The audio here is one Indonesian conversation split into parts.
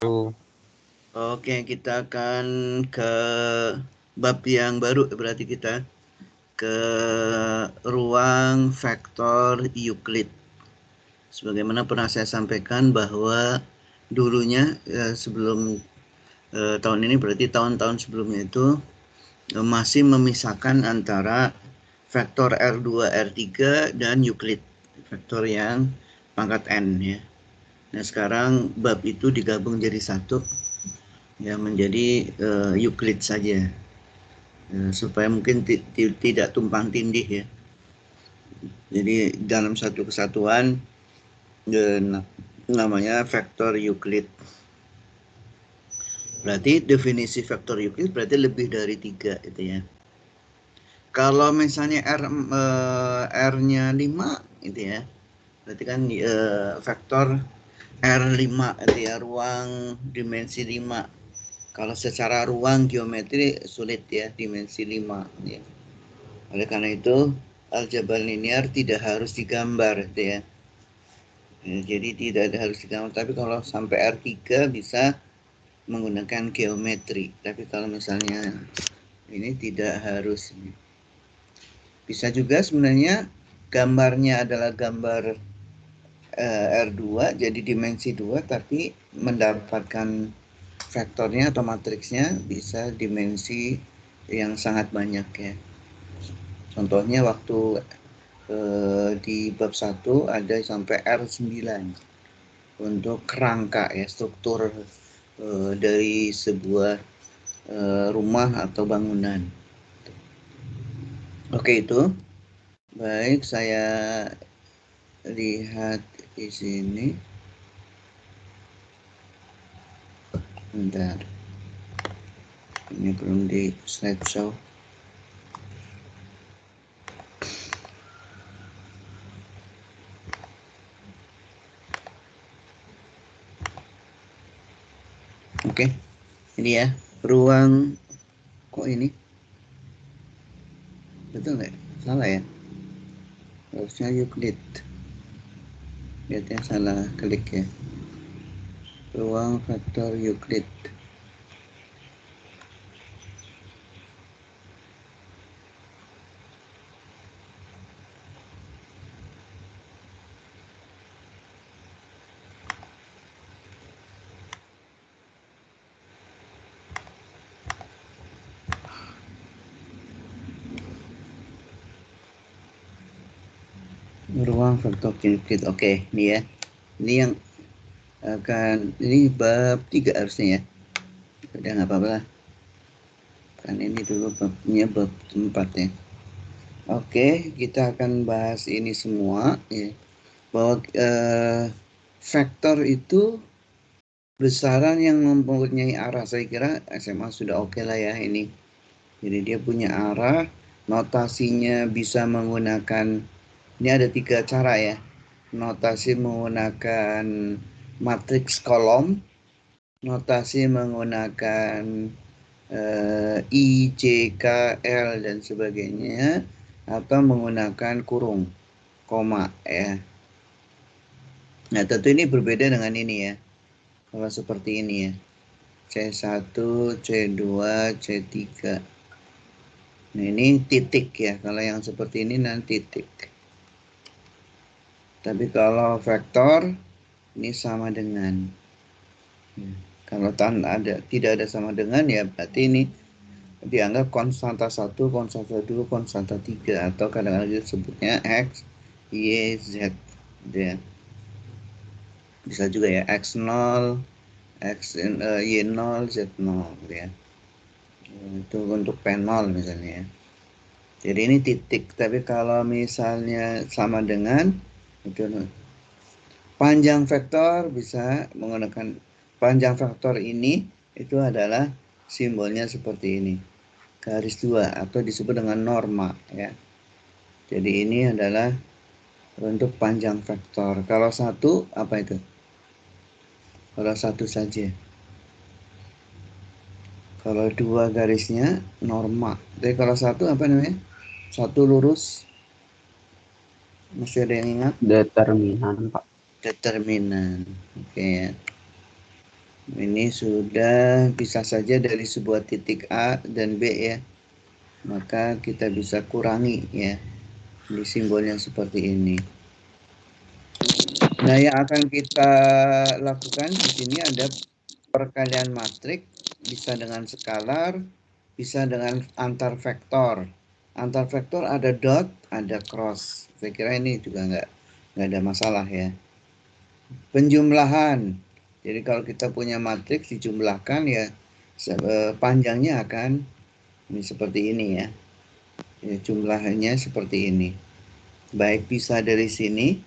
Oke, kita akan ke bab yang baru, berarti kita ke ruang vektor Euclid. Sebagaimana pernah saya sampaikan bahwa dulunya sebelum tahun ini, berarti tahun-tahun sebelumnya itu masih memisahkan antara vektor R2, R3 dan Euclid, vektor yang pangkat N ya. Nah, sekarang bab itu digabung jadi satu, ya, menjadi Euclid saja, supaya mungkin tidak tumpang tindih ya. Jadi dalam satu kesatuan namanya vektor Euclid. Berarti definisi vektor Euclid berarti lebih dari 3 itu ya. Kalau misalnya R-nya 5 itu ya, berarti kan vektor R5 itu ya, ruang dimensi 5. Kalau secara ruang geometri sulit ya, dimensi 5 ya. Oleh karena itu aljabar linear tidak harus digambar gitu ya. Jadi tidak harus digambar, tapi kalau sampai R3 bisa menggunakan geometri. Tapi kalau misalnya ini tidak harus. Bisa juga sebenarnya gambarnya adalah gambar R2 jadi dimensi 2, tapi mendapatkan vektornya atau matriksnya bisa dimensi yang sangat banyak ya. Contohnya waktu di bab 1 ada sampai R9 untuk kerangka ya, struktur dari sebuah rumah atau bangunan. Oke, itu. Baik, saya lihat di sini. Bentar. Ini belum di slideshow. Oke, ini ya, ruang, kok ini? Betul nggak? Salah ya? Harusnya Euclid. Lihatnya salah klik ya. Ruang vektor Euclid. Ruang vektor Euclid. Oke, ini ya. Ini yang ini bab 3 harusnya ya. Udah nggak apa-apa lah. Kan ini dulu babnya bab 4 ya. Oke, kita akan bahas ini semua ya. Bahwa vektor itu besaran yang mempunyai arah. Saya kira SMA sudah oke lah ya ini. Jadi dia punya arah, notasinya bisa menggunakan, ini ada 3 cara ya. Notasi menggunakan matriks kolom, notasi menggunakan I, J, K, L dan sebagainya, atau menggunakan kurung, koma ya. Nah, tentu ini berbeda dengan ini ya. Kalau seperti ini ya. C1, C2, C3. Nah, ini titik ya. Kalau yang seperti ini nanti titik. Tapi kalau vektor ini sama dengan. Kalau tidak ada sama dengan ya berarti ini dianggap konstanta 1, konstanta 2, konstanta 3, atau kadang-kadang disebutnya X, Y, Z. Ya. Bisa juga ya X0, Y0, Z0 ya. Itu untuk P0 misalnya ya. Jadi ini titik, tapi kalau misalnya sama dengan itu panjang vektor bisa menggunakan panjang vektor ini, itu adalah simbolnya seperti ini, garis 2 atau disebut dengan norma ya. Jadi ini adalah untuk panjang vektor. Kalau satu apa itu? Kalau satu saja. Kalau dua garisnya norma. Jadi kalau satu apa namanya? Satu lurus. Masih ada yang ingat? Determinan, Pak. Determinan. Oke ya. Ini sudah bisa saja dari sebuah titik A dan B ya. Maka kita bisa kurangi ya. Di simbolnya seperti ini. Nah, yang akan kita lakukan di sini ada perkalian matrik, bisa dengan skalar, bisa dengan antar vektor. Antar vektor ada dot, ada cross. Saya kira ini juga nggak ada masalah ya. Penjumlahan. Jadi kalau kita punya matriks dijumlahkan ya panjangnya akan ini seperti ini ya. Ya, jumlahnya seperti ini. Baik bisa dari sini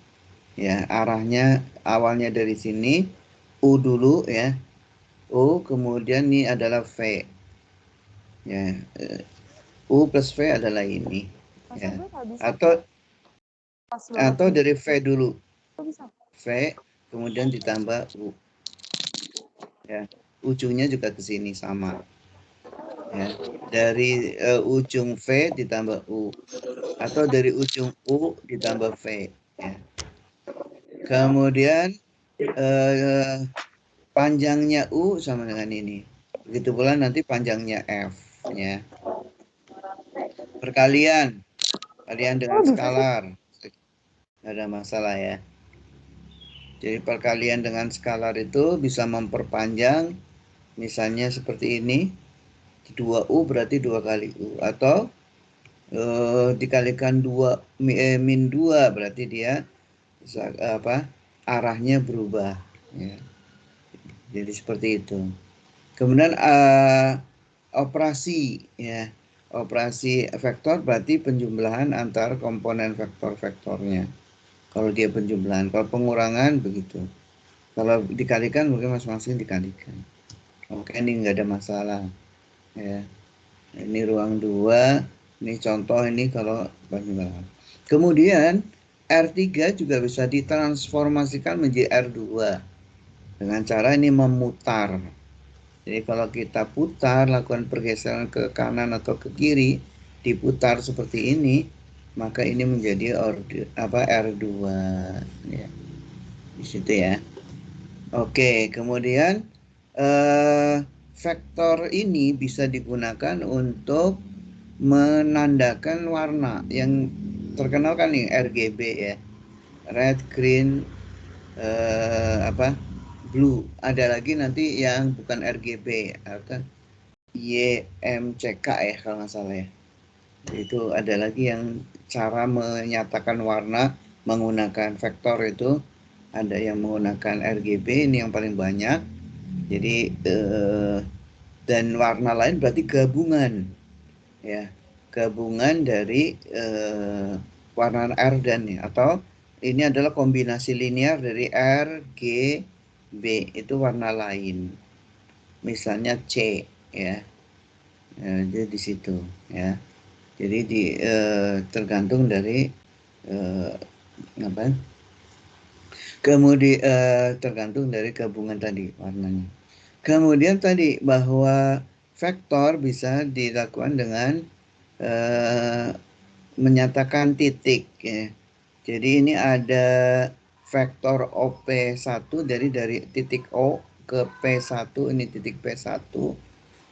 ya, arahnya awalnya dari sini U dulu ya. U kemudian ini adalah V. Ya, U plus V adalah ini. Ya. Atau dari V dulu. V kemudian ditambah U. Ya, ujungnya juga ke sini sama. Ya, dari ujung V ditambah U atau dari ujung U ditambah V. Ya. Kemudian panjangnya U sama dengan ini. Begitu pula nanti panjangnya F. Ya. Perkalian, kalian dengan skalar, nggak ada masalah ya. Jadi perkalian dengan skalar itu bisa memperpanjang, misalnya seperti ini, 2U berarti 2 kali U, atau dikalikan 2 min 2 berarti dia arahnya berubah ya. Jadi seperti itu. Kemudian operasi ya, operasi vektor berarti penjumlahan antar komponen vektor-vektornya. Kalau dia penjumlahan, kalau pengurangan begitu. Kalau dikalikan mungkin masing-masing dikalikan. Oke, ini nggak ada masalah ya. Ini ruang 2, ini contoh ini kalau penjumlahan. Kemudian R3 juga bisa ditransformasikan menjadi R2 dengan cara ini memutar. Jadi kalau kita putar, lakukan pergeseran ke kanan atau ke kiri, diputar seperti ini, maka ini menjadi R2 ya. Di situ ya. Oke, kemudian vektor ini bisa digunakan untuk menandakan warna yang terkenal kan nih RGB ya, red, green, blue. Ada lagi nanti yang bukan RGB atau YMCK ya kalau nggak salah ya. Itu ada lagi yang cara menyatakan warna menggunakan vektor itu, ada yang menggunakan RGB, ini yang paling banyak. Jadi dan warna lain berarti gabungan ya, gabungan dari warna R dan ya, atau ini adalah kombinasi linear dari R, G, B, itu warna lain. Misalnya C ya. Jadi di situ ya. Jadi tergantung dari kemudian tergantung dari gabungan tadi warnanya. Kemudian tadi bahwa vektor bisa dilakukan dengan menyatakan titik ya. Jadi ini ada vektor OP1 dari titik O ke P1, ini titik P1.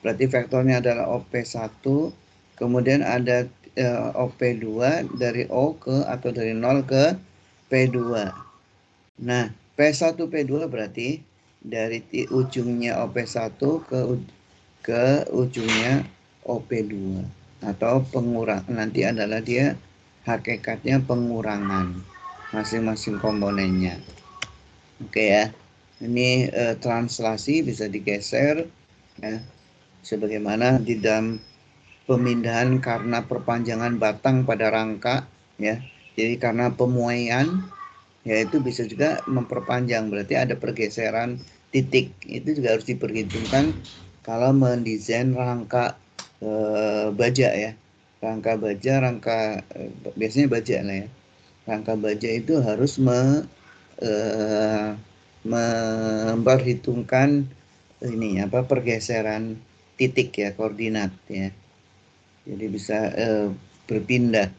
Berarti vektornya adalah OP1. Kemudian ada OP2 dari O ke atau dari 0 ke P2. Nah, P1 P2 berarti dari ujungnya OP1 ke ujungnya OP2 atau pengurang, nanti adalah dia hakikatnya pengurangan masing-masing komponennya. Oke ya. Ini translasi bisa digeser ya, sebagaimana di dalam pemindahan karena perpanjangan batang pada rangka ya. Jadi karena pemuaian ya itu bisa juga memperpanjang, berarti ada pergeseran titik. Itu juga harus diperhitungkan kalau mendesain rangka baja ya. Rangka baja, biasanya baja lah ya. Rangka baja itu harus memperhitungkan ini pergeseran titik ya, koordinat ya. Jadi bisa berpindah.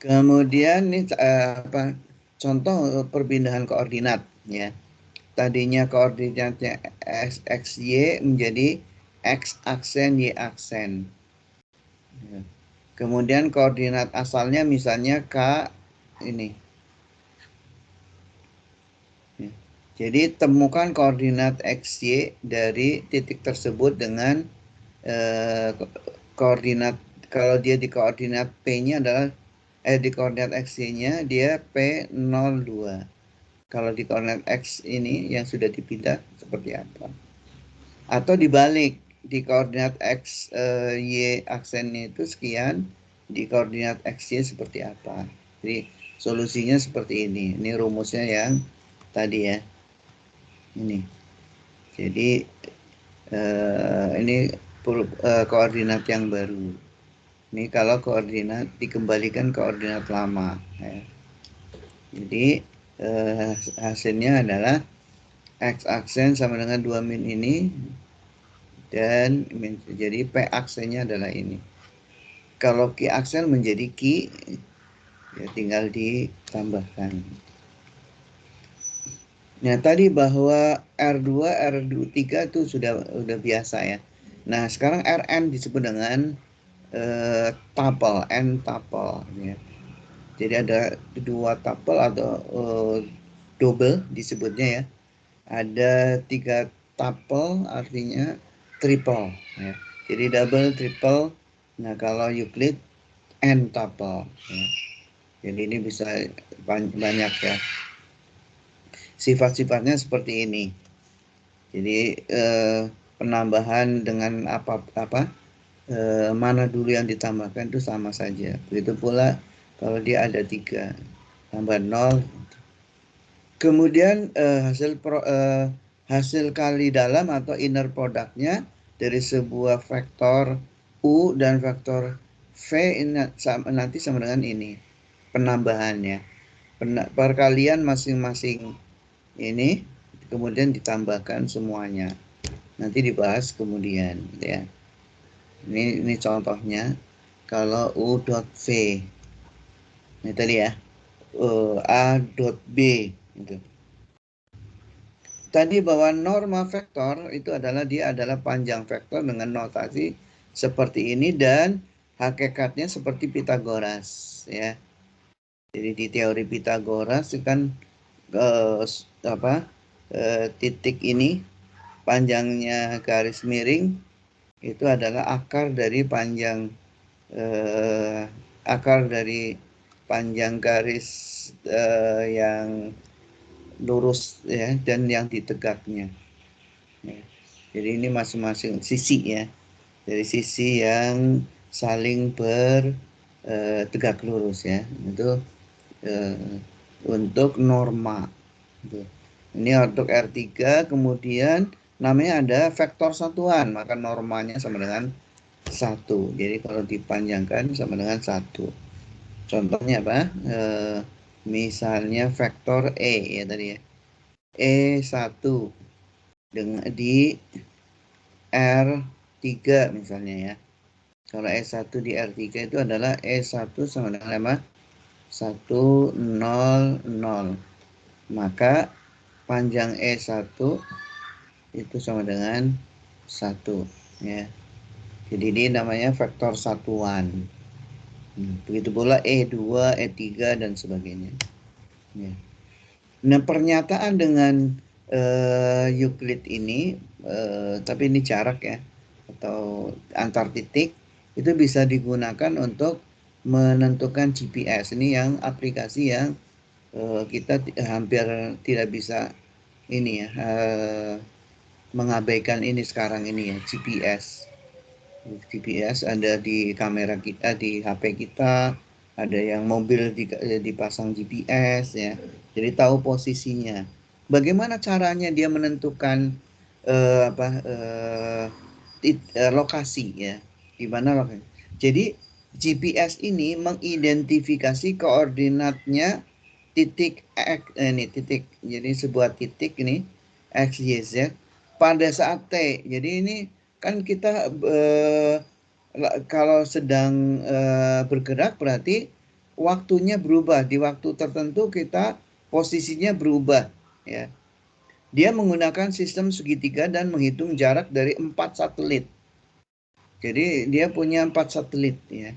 Kemudian ini contoh perpindahan koordinat ya. tadinya koordinatnya x, y menjadi x aksen, y aksen. Kemudian koordinat asalnya misalnya K ini. Jadi temukan koordinat x, y dari titik tersebut dengan koordinat, kalau dia di koordinat P-nya adalah di koordinat x-nya dia P02. Kalau di koordinat x ini yang sudah dipindah seperti apa? Atau dibalik, di koordinat x y aksennya itu sekian, di koordinat x-y seperti apa? Jadi solusinya seperti ini. Ini rumusnya yang tadi ya. Ini. Jadi ini koordinat yang baru. Ini kalau koordinat dikembalikan koordinat lama. Ya. Jadi hasilnya adalah x aksen sama dengan 2 min ini, dan jadi P aksennya adalah ini. Kalau Q aksen menjadi Q, ya tinggal ditambahkan. Nah tadi bahwa R2, R3 itu sudah biasa ya. Nah sekarang Rn disebut dengan tuple, n tuple. Ya. Jadi ada 2 tuple atau double disebutnya ya. Ada 3 tuple artinya triple. Ya. Jadi double, triple. Nah kalau Euclid n tuple. Ya. Jadi ini bisa banyak ya. Sifat-sifatnya seperti ini. Jadi penambahan dengan apa mana dulu yang ditambahkan itu sama saja. Begitu pula kalau dia ada 3 tambah 0. Kemudian hasil kali dalam atau inner productnya dari sebuah vektor U dan vektor V nanti sama dengan ini penambahannya. Perkalian masing-masing ini kemudian ditambahkan semuanya. Nanti dibahas kemudian ya. Ini contohnya kalau U dot V. Ini tadi ya. A dot B gitu. Tadi bahwa norma vektor itu adalah dia adalah panjang vektor dengan notasi seperti ini dan hakikatnya seperti Pitagoras ya. Jadi di teori Pitagoras kan titik ini panjangnya garis miring itu adalah akar dari panjang garis yang lurus ya dan yang ditegaknya. Ya. Jadi ini masing-masing sisi ya, dari sisi yang saling tegak lurus ya, itu untuk norma. Ini untuk R3, kemudian namanya ada vektor satuan, maka normanya sama dengan 1. Jadi kalau dipanjangkan sama dengan 1. Contohnya apa? Misalnya vektor E ya tadi ya. E1 dengan di R3 misalnya ya. Kalau E1 di R3 itu adalah E1 sama dengan apa? 1, 0, 0. Maka panjang E1 itu sama dengan 1 ya. Jadi ini namanya vektor satuan. Begitu pula E2, E3 dan sebagainya. Ya. Nah pernyataan dengan Euclid ini, tapi ini jarak ya, atau antar titik, itu bisa digunakan untuk menentukan GPS. Ini yang aplikasi yang kita hampir tidak bisa ini ya, mengabaikan ini sekarang ini ya, GPS. GPS ada di kamera kita, di HP kita, ada yang mobil dipasang GPS ya, jadi tahu posisinya. Bagaimana caranya dia menentukan lokasi ya, di mana lokasi. Jadi GPS ini mengidentifikasi koordinatnya titik X, ini titik, jadi sebuah titik ini X, Y, Z pada saat T. Jadi ini kan kita kalau sedang bergerak berarti waktunya berubah. Di waktu tertentu kita posisinya berubah ya. Dia menggunakan sistem segitiga dan menghitung jarak dari 4 satelit. Jadi dia punya 4 satelit ya.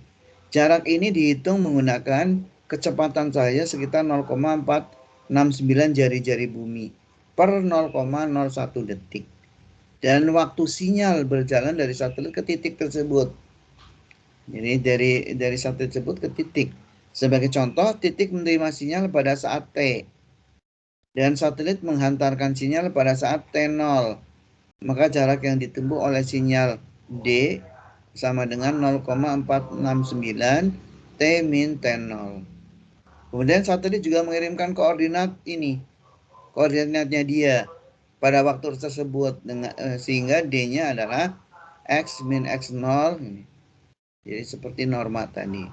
Jarak ini dihitung menggunakan kecepatan cahaya sekitar 0,469 jari-jari bumi per 0,01 detik. Dan waktu sinyal berjalan dari satelit ke titik tersebut. Jadi dari satelit tersebut ke titik. Sebagai contoh, titik menerima sinyal pada saat T. Dan satelit menghantarkan sinyal pada saat T0. Maka jarak yang ditempuh oleh sinyal D sama dengan 0,469 T min T0. Kemudian satelit juga mengirimkan koordinat ini, koordinatnya dia pada waktu tersebut dengan, sehingga D-nya adalah X min X0 ini. Jadi seperti norma tadi.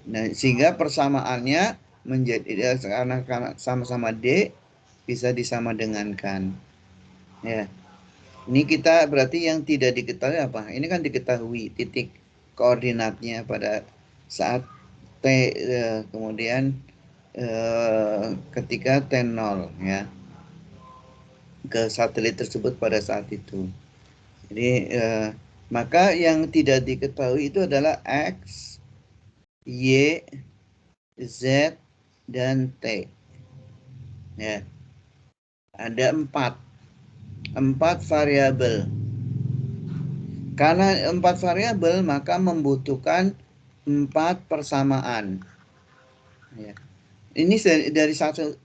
Nah, sehingga persamaannya menjadi karena sama-sama D bisa disama dengankan. Ya. Ini kita berarti yang tidak diketahui apa? Ini kan diketahui titik koordinatnya pada saat T kemudian ketika T0 ya ke satelit tersebut pada saat itu. Jadi maka yang tidak diketahui itu adalah X, Y, Z, dan T. Ya. Ada 4 variabel. Karena 4 variabel maka membutuhkan 4 persamaan. Ya. Ini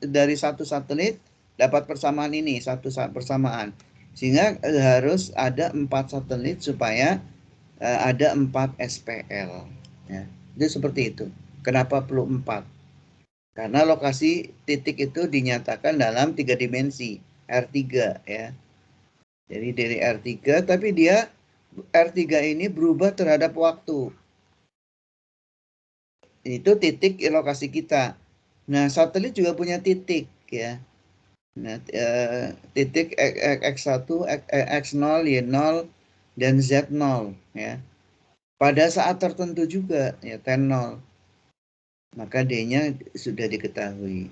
dari satu satelit dapat persamaan ini, satu persamaan. Sehingga harus ada 4 satelit supaya ada 4 SPL. Ya. Itu seperti itu. Kenapa perlu 4? Karena lokasi titik itu dinyatakan dalam 3 dimensi, R3 ya. Jadi dari R3, tapi dia R3 ini berubah terhadap waktu. Itu titik lokasi kita. Nah, satelit juga punya titik ya. Nah, titik X1, X0, Y0, dan Z0 ya. Pada saat tertentu juga ya T0. Maka D-nya sudah diketahui.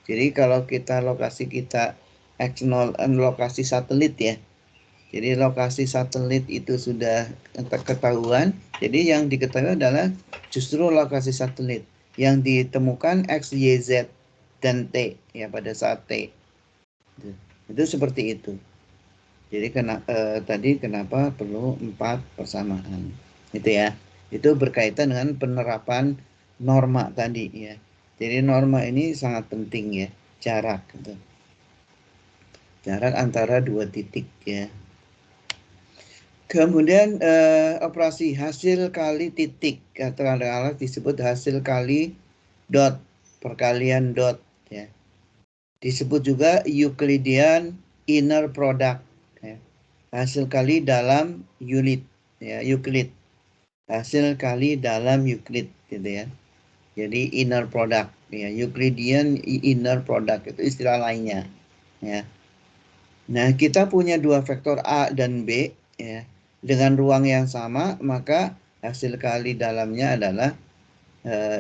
Jadi kalau lokasi kita X0 lokasi satelit ya. Jadi lokasi satelit itu sudah ketahuan. Jadi yang diketahui adalah justru lokasi satelit yang ditemukan X, Y, Z dan T ya pada saat T. Itu seperti itu. Jadi tadi kenapa perlu 4 persamaan. Itu ya. Itu berkaitan dengan penerapan norma tadi ya. Jadi norma ini sangat penting ya, jarak gitu. Jarak antara 2 titik ya. Kemudian operasi hasil kali titik atau alat disebut hasil kali dot, perkalian dot ya. Disebut juga Euclidean inner product ya. Hasil kali dalam unit ya, Euclid. Hasil kali dalam Euclid gitu ya. Jadi inner product ya, Euclidean inner product itu istilah lainnya ya. Nah, kita punya 2 vektor A dan B ya. Dengan ruang yang sama, maka hasil kali dalamnya adalah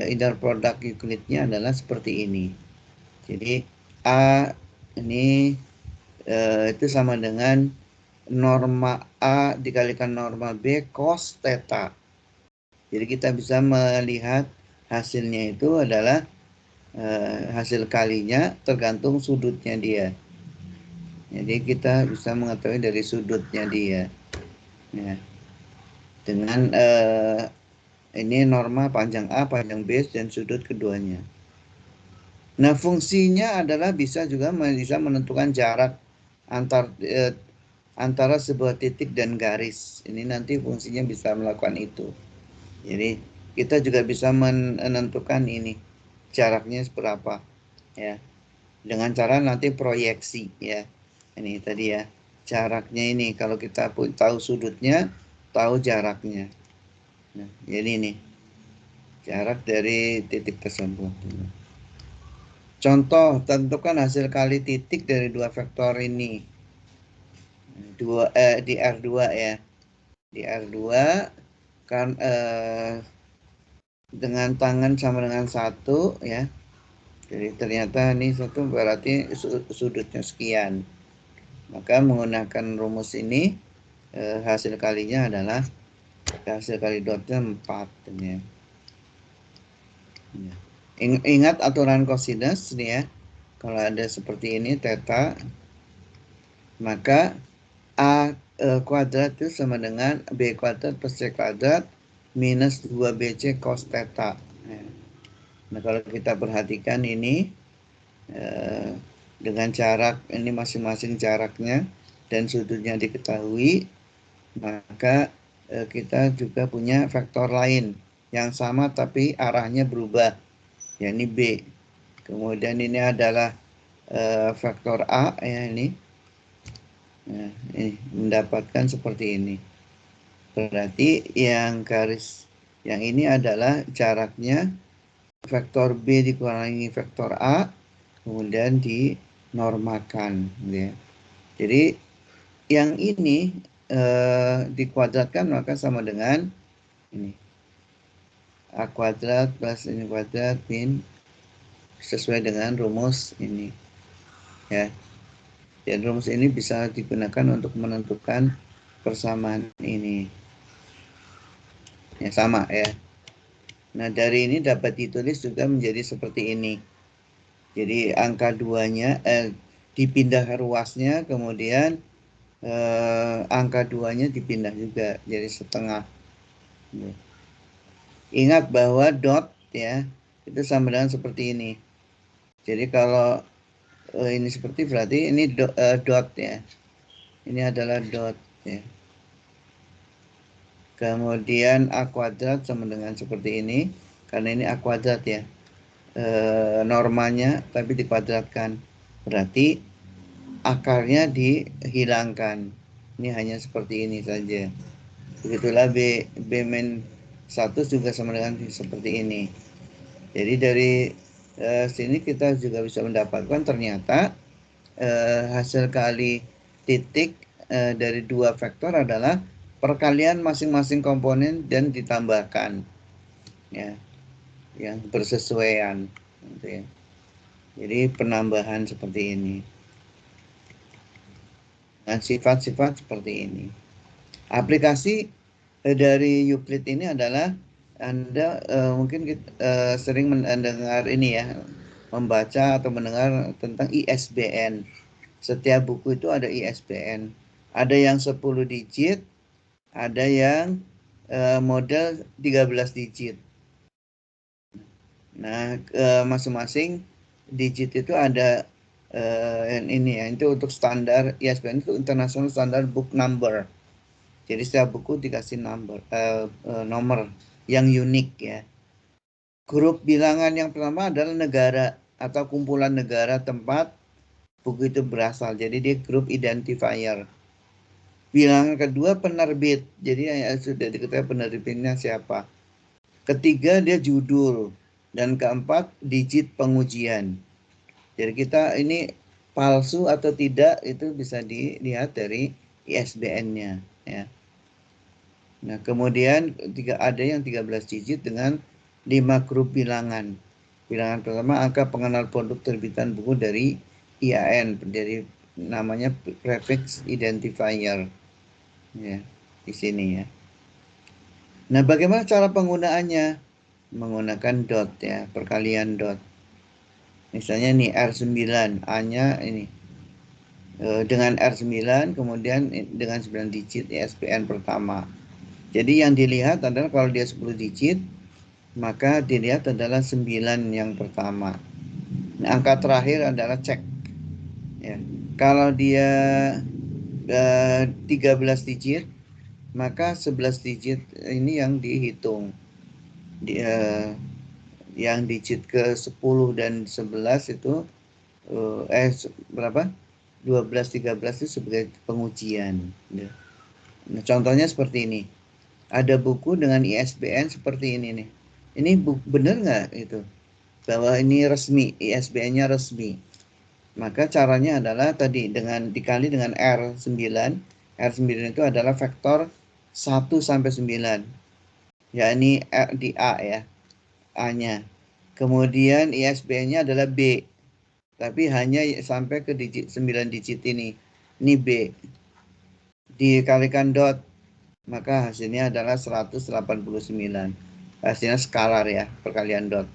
inner product Euclidnya adalah seperti ini. Jadi A ini itu sama dengan norma A dikalikan norma B cos theta. Jadi kita bisa melihat hasilnya itu adalah hasil kalinya tergantung sudutnya dia. Jadi kita bisa mengetahui dari sudutnya dia. Ya. Dengan ini norma panjang A, panjang B, dan sudut keduanya. Nah, fungsinya adalah bisa menentukan jarak antara sebuah titik dan garis. Ini nanti fungsinya bisa melakukan itu. Jadi kita juga bisa menentukan ini jaraknya seberapa ya. Dengan cara nanti proyeksi ya. Ini tadi ya. Jaraknya ini kalau kita pun tahu sudutnya, tahu jaraknya. Nah, jadi ini jarak dari titik tersebut. Contoh, tentukan hasil kali titik dari 2 vektor ini. Di R2 ya. Di R2 kan dengan tangan sama dengan 1 ya. Jadi ternyata ini satu berarti sudutnya sekian. Maka menggunakan rumus ini hasil kalinya adalah hasil kali dotnya 4. Ya. Ingat aturan cosinus nih ya. Kalau ada seperti ini theta, maka A kuadrat itu sama dengan B kuadrat plus C kuadrat minus 2BC cos theta. Nah kalau kita perhatikan ini dengan jarak ini masing-masing jaraknya dan sudutnya diketahui, maka kita juga punya vektor lain yang sama tapi arahnya berubah, yakni B. Kemudian ini adalah vektor A ya ini. Nah, ini mendapatkan seperti ini. Berarti yang garis yang ini adalah jaraknya vektor B dikurangi vektor A, kemudian dinormalkan. Ya. Jadi yang ini dikuadratkan maka sama dengan ini. A kuadrat plus ini kuadrat min sesuai dengan rumus ini. Ya. Dan rumus ini bisa digunakan untuk menentukan persamaan ini. Ya sama ya. Nah dari ini dapat ditulis juga menjadi seperti ini. Jadi angka 2-nya dipindah ruasnya, kemudian angka 2-nya dipindah juga jadi setengah. Ingat bahwa dot ya itu sama dengan seperti ini. Jadi kalau ini seperti berarti ini dot ya. Ini adalah dot ya. Kemudian A kuadrat sama dengan seperti ini, karena ini A kuadrat ya. Normanya tapi dikuadratkan. Berarti akarnya dihilangkan. Ini hanya seperti ini saja. Begitulah B min 1 juga sama dengan seperti ini. Jadi dari sini kita juga bisa mendapatkan ternyata hasil kali titik dari dua vektor adalah perkalian masing-masing komponen dan ditambahkan ya yang bersesuaian gitu ya. Jadi penambahan seperti ini dengan sifat-sifat seperti ini. Aplikasi dari Euclid ini adalah Anda mungkin sering mendengar ini ya, membaca atau mendengar tentang ISBN. Setiap buku itu ada ISBN. Ada yang 10 digit, ada yang model 13 digit. Nah, masing-masing digit itu ada ini ya, itu untuk standar ISBN itu International Standard Book Number. Jadi setiap buku dikasih nomor yang unik ya. Grup bilangan yang pertama adalah negara atau kumpulan negara tempat buku itu berasal. Jadi dia grup identifier. Bilangan kedua penerbit. Jadi sudah diketahui penerbitnya siapa. Ketiga dia judul. Dan keempat digit pengujian. Jadi kita ini palsu atau tidak itu bisa dilihat dari ISBN-nya ya. Nah, kemudian ada yang 13 digit dengan 5 grup bilangan. Bilangan pertama angka pengenal produk terbitan buku dari IAN, dari namanya prefix identifier. Ya, di sini ya. Nah, bagaimana cara penggunaannya? Menggunakan dot ya, perkalian dot. Misalnya nih R9, A-nya ini. Dengan R9 kemudian dengan 9 digit ISBN pertama. Jadi yang dilihat adalah kalau dia 10 digit, maka dilihat adalah 9 yang pertama. Nah, angka terakhir adalah cek. Ya. Kalau dia 13 digit, maka 11 digit ini yang dihitung. Yang digit ke 10 dan 11 itu berapa? 12, 13 itu sebagai pengujian. Ya. Nah, contohnya seperti ini. Ada buku dengan ISBN seperti ini nih. Ini benar nggak itu? Bahwa ini resmi, ISBN-nya resmi. Maka caranya adalah tadi dikali dengan R9. R9 itu adalah vektor 1 sampai 9. Ya ini di A ya. A-nya. Kemudian ISBN-nya adalah B. Tapi hanya sampai ke 9 digit ini. Ini B. Dikalikan dot, maka hasilnya adalah 189. Hasilnya skalar ya, perkalian dot.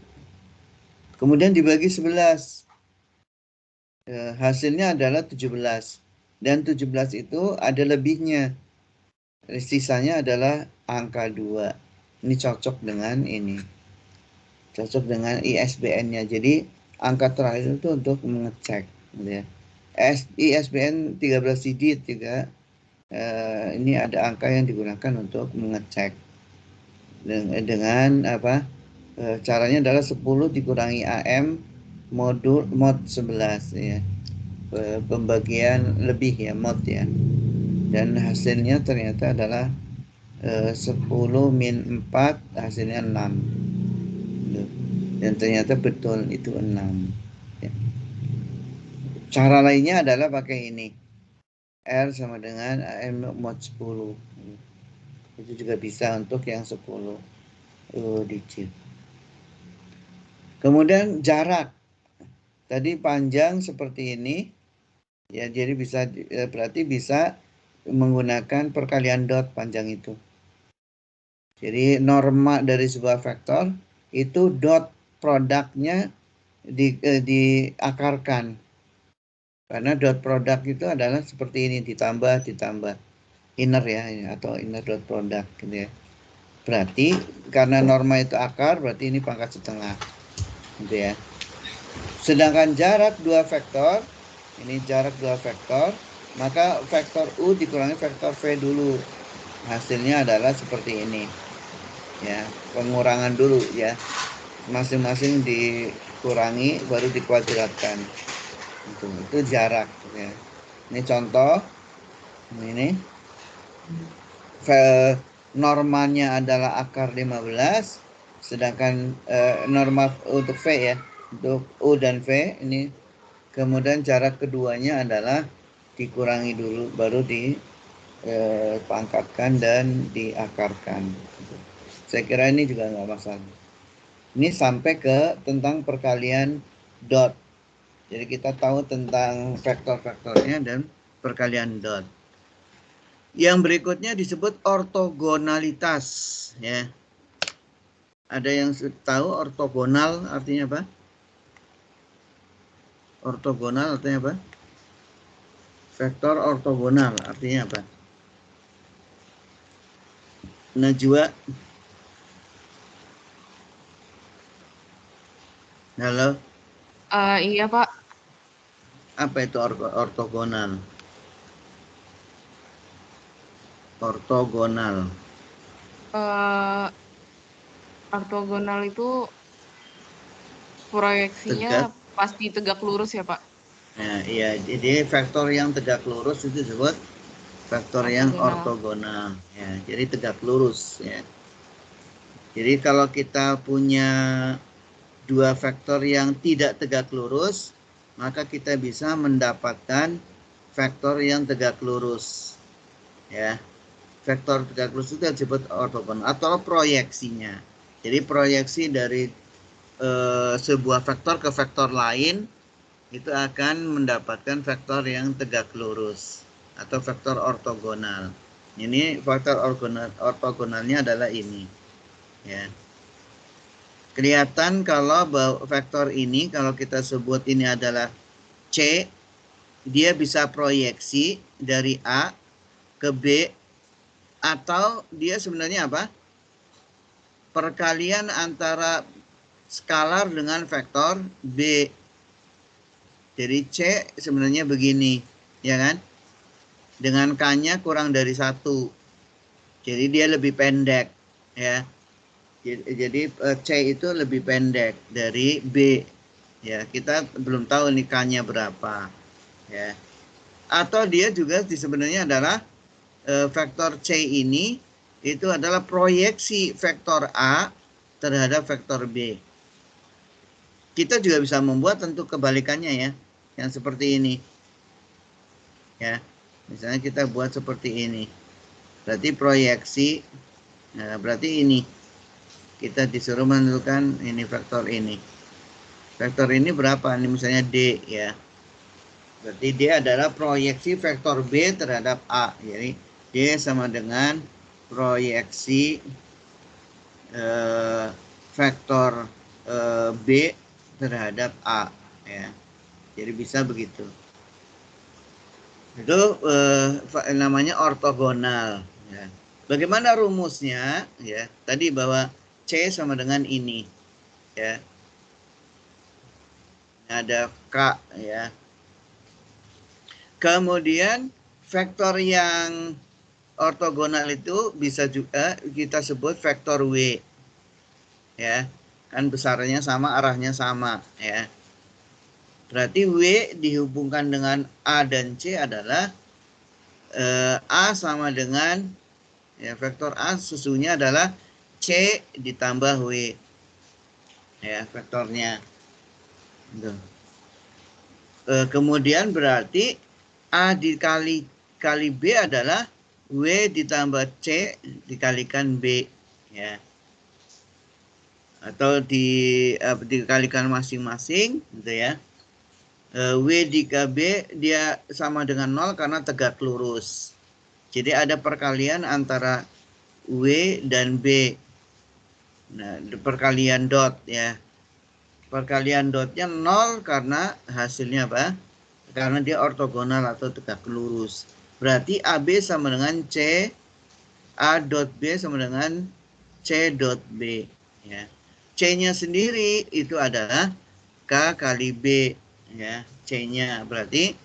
Kemudian dibagi 11. Hasilnya adalah 17. Dan 17 itu ada lebihnya. Sisanya adalah angka 2. Ini cocok dengan ini. Cocok dengan ISBN-nya. Jadi angka terakhir itu untuk mengecek. Gitu ya. ISBN 13 digit juga. Ini ada angka yang digunakan untuk mengecek. Dengan apa? Caranya adalah 10 dikurangi AM mod 11 ya. Pembagian lebih ya, mod ya. Dan hasilnya ternyata adalah 10 min 4 hasilnya 6. Dan ternyata betul itu 6 ya. Cara lainnya adalah pakai ini, R sama dengan AM mod 10. Itu juga bisa untuk yang 10 digit. Kemudian jarak. Tadi panjang seperti ini. Ya, jadi bisa berarti bisa menggunakan perkalian dot panjang itu. Jadi norma dari sebuah vektor itu dot produknya diakarkan. Karena dot produk itu adalah seperti ini, ditambah inner ya, atau inner dot product gitu ya. Berarti karena norma itu akar, berarti ini pangkat setengah gitu ya. Sedangkan jarak dua vektor, ini jarak dua vektor, maka vektor U dikurangi vektor V dulu. Hasilnya adalah seperti ini. Ya, pengurangan dulu ya. Masing-masing dikurangi baru dikuadratkan. Itu jarak ya. Ini contoh. Ini normanya adalah akar 15, sedangkan norma untuk V ya, untuk U dan V ini. Kemudian jarak keduanya adalah dikurangi dulu baru dipangkatkan dan diakarkan. Saya kira ini juga nggak masalah. Ini sampai ke tentang perkalian dot. Jadi kita tahu tentang vektor-vektornya dan perkalian dot. Yang berikutnya disebut ortogonalitas ya. Ada yang tahu ortogonal artinya apa? Ortogonal artinya apa? Vektor ortogonal artinya apa? Najwa. Halo. Iya Pak. Apa itu ortogonal? Ortogonal. Ortogonal itu proyeksinya Tegak. pasti tegak lurus ya Pak? Nah, iya. Jadi vektor yang tegak lurus itu disebut vektor yang ortogonal. Ya, jadi tegak lurus ya. Jadi kalau kita punya dua vektor yang tidak tegak lurus, maka kita bisa mendapatkan vektor yang tegak lurus. Ya. Vektor tegak lurus itu disebut ortogonal atau proyeksinya. Jadi proyeksi dari sebuah vektor ke vektor lain itu akan mendapatkan vektor yang tegak lurus atau vektor ortogonal. Ini vektor ortogonalnya adalah ini. Ya. Kelihatan kalau vektor ini, kalau kita sebut ini adalah C, dia bisa proyeksi dari A ke B, atau dia sebenarnya apa? Perkalian antara skalar dengan vektor B. Jadi C sebenarnya begini, ya kan? Dengan K-nya kurang dari 1. Jadi dia lebih pendek, ya. Jadi C itu lebih pendek dari B. Ya, kita belum tahu nih K-nya berapa, ya. Atau dia juga sebenarnya adalah vektor C ini itu adalah proyeksi vektor A terhadap vektor B. Kita juga bisa membuat tentu kebalikannya ya, yang seperti ini. Ya, misalnya kita buat seperti ini. Berarti proyeksi, nah berarti ini. kita disuruh menentukan ini vektor ini. Vektor ini berapa? Ini misalnya D ya. Berarti D adalah proyeksi vektor B terhadap A. Jadi D sama dengan proyeksi vektor B terhadap A ya. Jadi bisa begitu. Itu namanya ortogonal ya. Bagaimana rumusnya ya? Tadi bahwa C sama dengan ini ya. Ada K ya. Kemudian vektor yang ortogonal itu bisa juga kita sebut vektor W ya. Kan besarnya sama, arahnya sama ya. Berarti W dihubungkan dengan A dan C adalah A sama dengan ya, vektor A sesungguhnya adalah C ditambah W ya, vektornya. Kemudian berarti A dikali B adalah W ditambah C dikalikan B ya. Atau dikalikan masing-masing gitu ya. W dikali B dia sama dengan 0 karena tegak lurus. Jadi ada perkalian antara W dan B. Nah, perkalian dot ya. Perkalian dotnya 0 karena hasilnya apa? Karena dia ortogonal atau tegak lurus. Berarti AB sama dengan C, A dot B sama dengan C dot B. Ya. C-nya sendiri itu adalah K kali B. Ya, C-nya berarti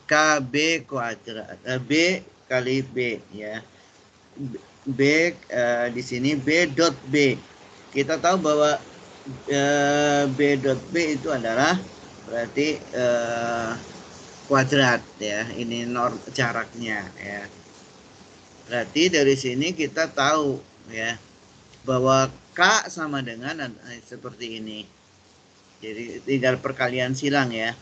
KB kuadrat. B kali B. Ya. B di sini B dot B. Kita tahu bahwa B dot B itu adalah berarti kuadrat ya, ini norm jaraknya ya. Berarti dari sini kita tahu ya bahwa K sama dengan seperti ini. Jadi tinggal perkalian silang ya.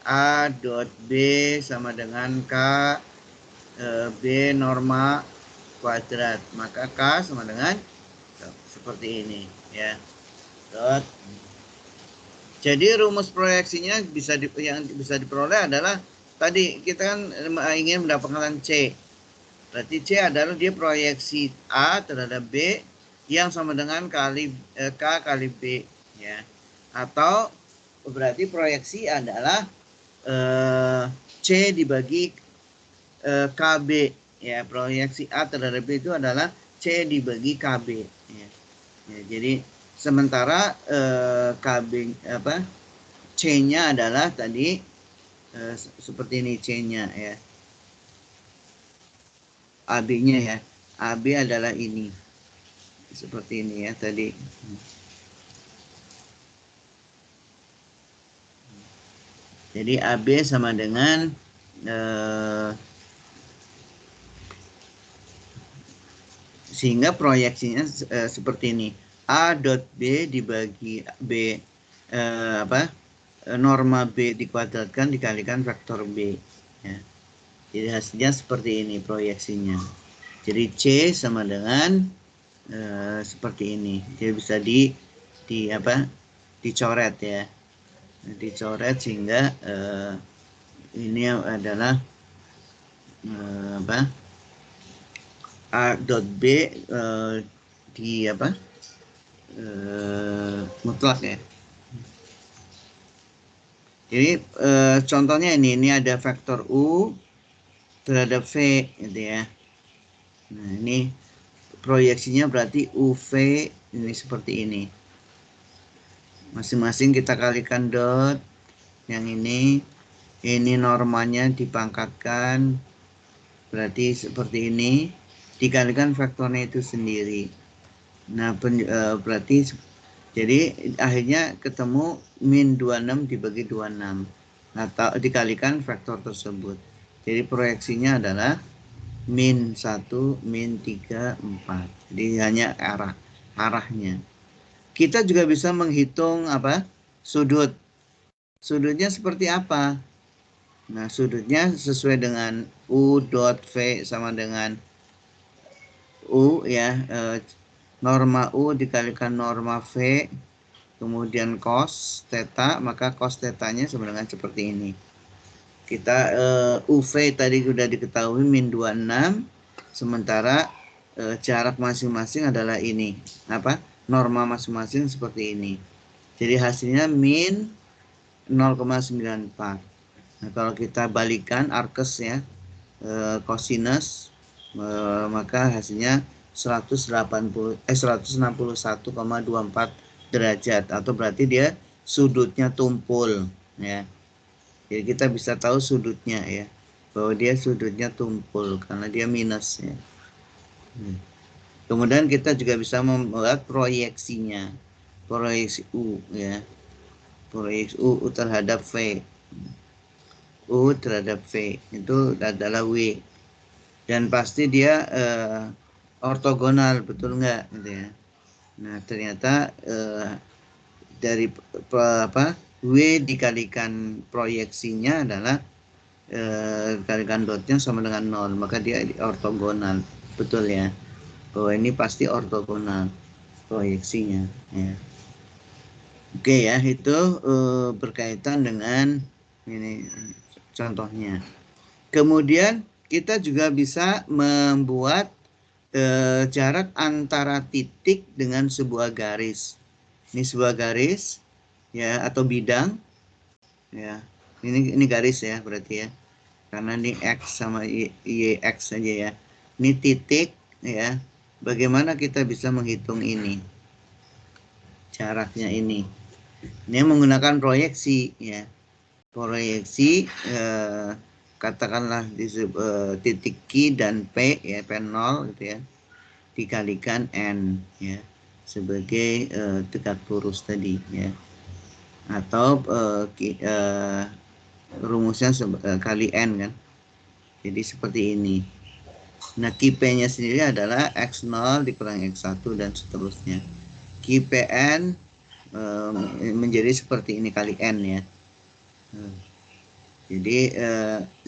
A dot B sama dengan K B norma kuadrat. Maka K sama dengan seperti ini ya. Dot. Jadi rumus proyeksinya yang bisa diperoleh adalah tadi kita kan ingin mendapatkan C. Berarti C adalah dia proyeksi A terhadap B yang sama dengan K kali B ya. Atau berarti proyeksi adalah C dibagi KB ya. Proyeksi A terhadap B itu adalah C dibagi KB ya. Ya, jadi sementara KB apa C-nya adalah tadi seperti ini C-nya ya. AB-nya ya. AB adalah ini. Seperti ini ya tadi. Jadi AB sama dengan sehingga proyeksinya seperti ini. A dot B dibagi B norma B dikuadratkan dikalikan vektor B ya. Jadi hasilnya seperti ini proyeksinya. Jadi C sama dengan seperti ini. Dia bisa dicoret ya. Dicoret sehingga ini adalah A dot B mutlak ya. Jadi contohnya ini ada vektor U terhadap V gitu ya. Nah ini proyeksinya berarti UV ini seperti ini. Masing-masing kita kalikan dot. Yang ini normanya dipangkatkan berarti seperti ini dikalikan vektornya itu sendiri. Nah berarti jadi akhirnya ketemu min 26 dibagi 26 atau dikalikan vektor tersebut. Jadi proyeksinya adalah min 1, min 3, 4. Jadi hanya arahnya. Kita juga bisa menghitung sudut. Sudutnya seperti apa? Nah, sudutnya sesuai dengan U dot V sama dengan U ya. norma U dikalikan norma V, kemudian cos theta, maka cos theta-nya sama dengan seperti ini. Kita UV tadi sudah diketahui min 26, sementara jarak masing-masing adalah ini. Apa? Norma masing-masing seperti ini. Jadi hasilnya min 0,94. Nah, kalau kita balikan arkes ya, cosinus, maka hasilnya 161,24 derajat, atau berarti dia sudutnya tumpul ya. Jadi kita bisa tahu sudutnya ya, bahwa dia sudutnya tumpul karena dia minus ya. Kemudian kita juga bisa membuat proyeksinya, proyeksi U ya, proyeksi U terhadap V, U terhadap V itu adalah W, dan pasti dia ortogonal, betul nggak gitu ya. Nah ternyata dari W dikalikan proyeksinya adalah kalikan dotnya sama dengan 0, maka dia ortogonal, betul ya, bahwa ini pasti ortogonal proyeksinya ya. Oke ya, itu berkaitan dengan ini contohnya. Kemudian kita juga bisa membuat jarak antara titik dengan sebuah garis. Ini sebuah garis ya, atau bidang ya. Ini garis ya berarti ya, karena ini X sama Y X saja ya. Ini titik ya. Bagaimana kita bisa menghitung ini jaraknya ini? Ini menggunakan proyeksi ya. Proyeksi katakanlah di titik Q dan P ya, P0 gitu ya, dikalikan N ya, sebagai tegak lurus tadi ya, atau rumusnya kali N kan. Jadi seperti ini. Nah, QP-nya sendiri adalah X0 dikurangi X1 dan seterusnya. QPN menjadi seperti ini kali N ya. Jadi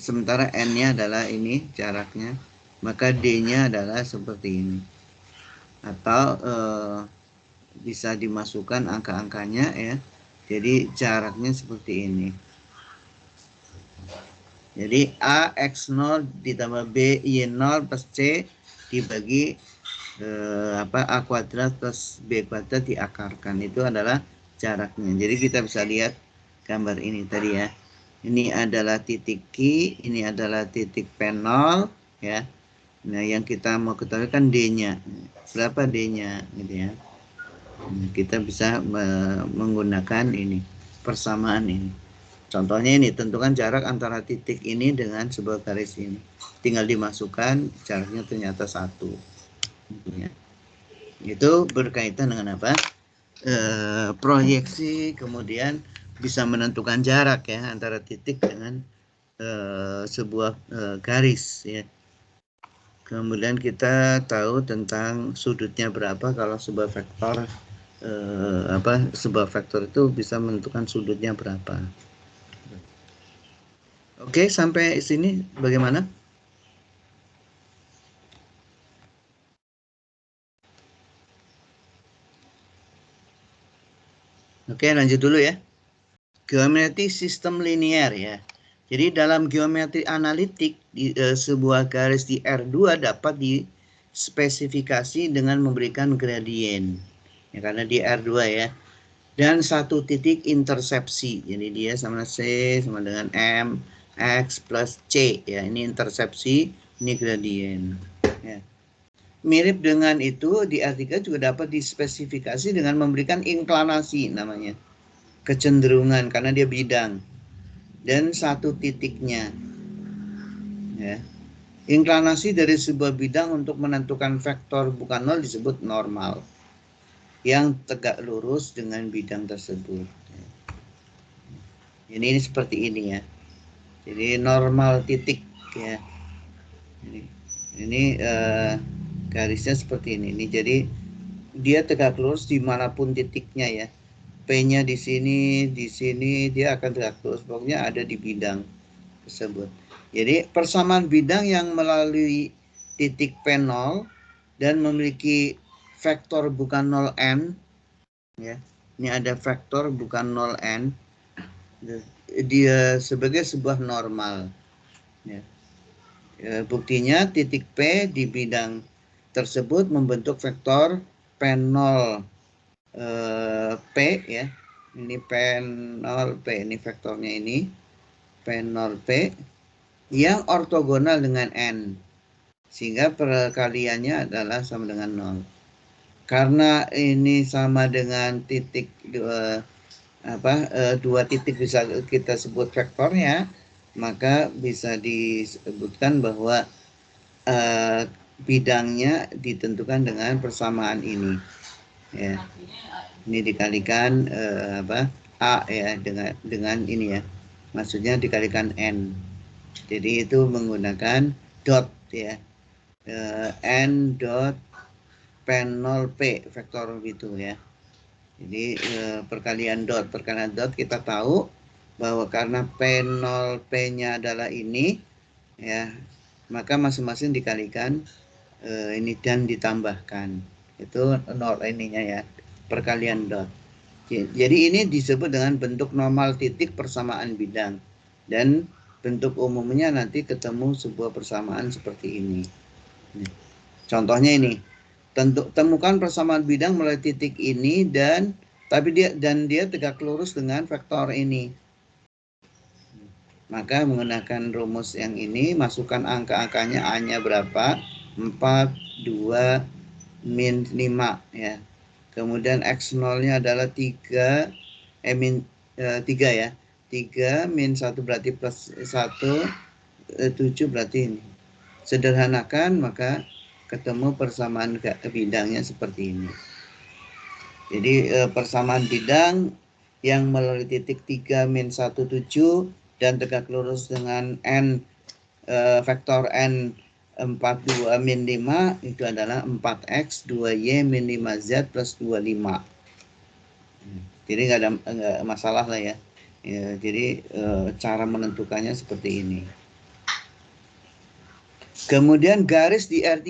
sementara N-nya adalah ini jaraknya, maka D-nya adalah seperti ini. Atau bisa dimasukkan angka-angkanya ya. Jadi jaraknya seperti ini. Jadi A X0 ditambah B Y0 plus C dibagi A kuadrat plus B kuadrat diakarkan, itu adalah jaraknya. Jadi kita bisa lihat gambar ini tadi ya. Ini adalah titik Q, ini adalah titik P0 ya. Nah, yang kita mau ketahui kan D-nya. Berapa D-nya gitu ya. Nah, kita bisa menggunakan ini persamaan ini. Contohnya ini, tentukan jarak antara titik ini dengan sebuah garis ini. Tinggal dimasukkan, jaraknya ternyata 1. Ya. Itu berkaitan dengan apa? Proyeksi, kemudian bisa menentukan jarak ya antara titik dengan sebuah garis ya. Kemudian kita tahu tentang sudutnya berapa kalau sebuah vektor sebuah vektor itu bisa menentukan sudutnya berapa. Oke, sampai sini bagaimana? Oke, lanjut dulu ya. Geometri sistem linear ya. Jadi dalam geometri analitik sebuah garis di R2 dapat dispesifikasi dengan memberikan gradien. Ya, karena di R2 ya. Dan satu titik intersepsi. Jadi dia sama C sama dengan M X plus C ya. Ini intersepsi, ini gradien. Ya. Mirip dengan itu di R3 juga dapat dispesifikasi dengan memberikan inklinasi namanya. Kecenderungan karena dia bidang. Dan satu titiknya. Ya. Inklinasi dari sebuah bidang untuk menentukan vektor bukan nol disebut normal. Yang tegak lurus dengan bidang tersebut. Ini seperti ini ya. Jadi normal titik ya. Ini garisnya seperti ini. Jadi dia tegak lurus dimanapun titiknya ya. P-nya di sini dia akan tegak lurus. Pokoknya ada di bidang tersebut. Jadi persamaan bidang yang melalui titik P0 dan memiliki vektor bukan 0n, ya. Ini ada vektor bukan 0n. Dia sebagai sebuah normal. Ya. Buktinya titik P di bidang tersebut membentuk vektor P0 P, ya. Ini P0 P, ini vektornya ini P0 P yang ortogonal dengan N, sehingga perkaliannya adalah sama dengan 0. Karena ini sama dengan titik dua titik bisa kita sebut vektornya, maka bisa disebutkan bahwa bidangnya ditentukan dengan persamaan ini, ya. Ini dikalikan A, ya, dengan ini, ya, maksudnya dikalikan N. Jadi itu menggunakan dot, ya, N dot P0P vektor gitu, ya. Jadi perkalian dot kita tahu bahwa karena P0P-nya adalah ini, ya, maka masing-masing dikalikan ini dan ditambahkan. Itu nol ininya, ya, perkalian dot. Jadi ini disebut dengan bentuk normal titik persamaan bidang, dan bentuk umumnya nanti ketemu sebuah persamaan seperti ini. Contohnya ini, temukan persamaan bidang melalui titik ini dan dia tegak lurus dengan vektor ini. Maka menggunakan rumus yang ini, masukkan angka-angkanya, A-nya berapa? 4, 2, min 5, ya. Kemudian X0-nya adalah 3, ya. 3 min 1 berarti plus 1, 7 berarti ini. Sederhanakan, maka ketemu persamaan bidangnya seperti ini. Jadi persamaan bidang yang melalui titik 3 min 1, 7 dan tegak lurus dengan N, vektor N 4, 2, min 5 itu adalah 4X, 2Y, min 5Z plus 25. Jadi nggak masalah lah, ya. Jadi cara menentukannya seperti ini. Kemudian garis di R3.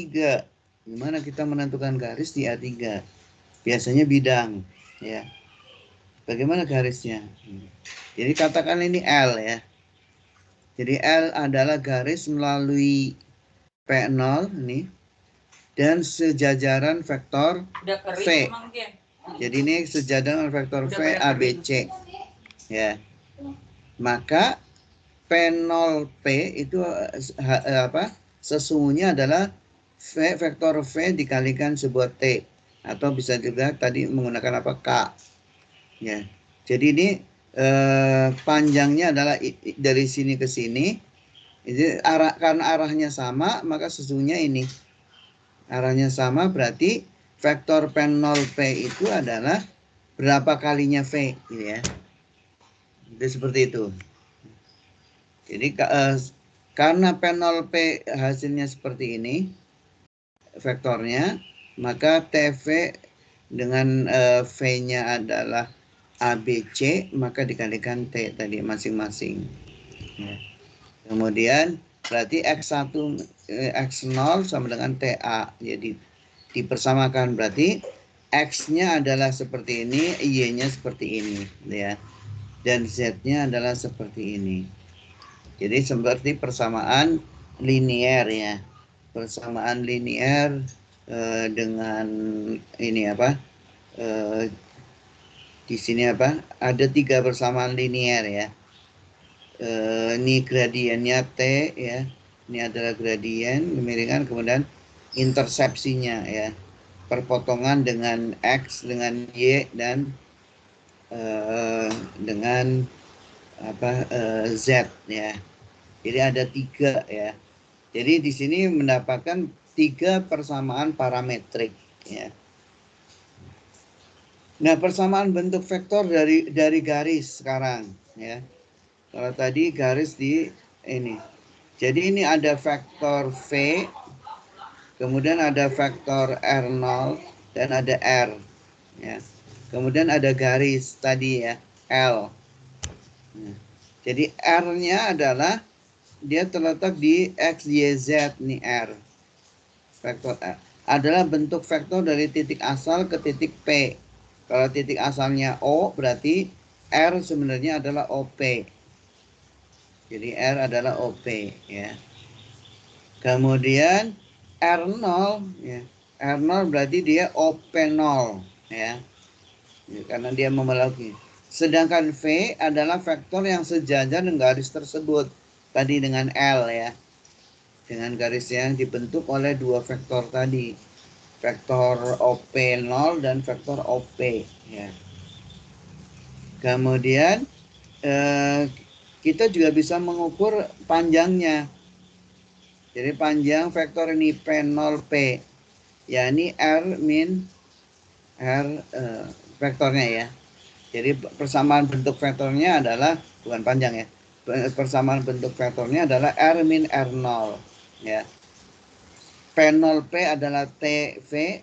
Gimana kita menentukan garis di R3? Biasanya bidang, ya. Bagaimana garisnya? Jadi katakan ini L, ya. Jadi L adalah garis melalui P0 ini dan sejajaran vektor V. Jadi ini sejajaran vektor V ABC, ya. Maka P0P itu sesungguhnya adalah vektor V dikalikan sebuah T, atau bisa juga tadi menggunakan K, ya. Jadi ini panjangnya adalah dari sini ke sini. Jadi karena arahnya sama, maka sesungguhnya ini arahnya sama, berarti vektor P0P itu adalah berapa kalinya V, gitu, ya. Itu seperti itu. Jadi karena P0P hasilnya seperti ini vektornya, maka TV dengan V-nya adalah ABC, maka dikalikan T tadi masing-masing, ya. Kemudian berarti X1 X0 sama dengan TA, jadi dipersamakan, berarti X-nya adalah seperti ini, Y-nya seperti ini, ya, dan Z-nya adalah seperti ini. Jadi seperti persamaan linier, ya. Persamaan linier dengan ini di sini ada 3 persamaan linier, ya. Ini gradiennya T, ya. Ini adalah gradien kemiringan, kemudian intersepsinya, ya. Perpotongan dengan X, dengan Y, dan dengan Z, ya. Jadi ada 3, ya. Jadi di sini mendapatkan 3 persamaan parametrik, ya. Nah, persamaan bentuk vektor dari garis sekarang, ya. Kalau tadi garis di ini. Jadi ini ada vektor V, kemudian ada vektor R0 dan ada R, ya. Kemudian ada garis tadi, ya, L. Nah, jadi R-nya adalah dia terletak di X, Y, Z, nih R. Vektor R. adalah bentuk vektor dari titik asal ke titik P. Kalau titik asalnya O, berarti R sebenarnya adalah OP. Jadi R adalah OP ya. Kemudian R0 ya. R0 berarti dia OP0 ya. Karena dia memiliki. Sedangkan V adalah vektor yang sejajar dengan garis tersebut. Tadi dengan L ya. Dengan garis yang dibentuk oleh dua vektor tadi. Vektor OP0 dan vektor OP ya. Kemudian kita juga bisa mengukur panjangnya. Jadi panjang vektor ini P0P, yakni R min R vektornya ya. Jadi persamaan bentuk vektornya adalah, bukan panjang ya, persamaan bentuk vektornya adalah R min R0 ya. P0P adalah TV,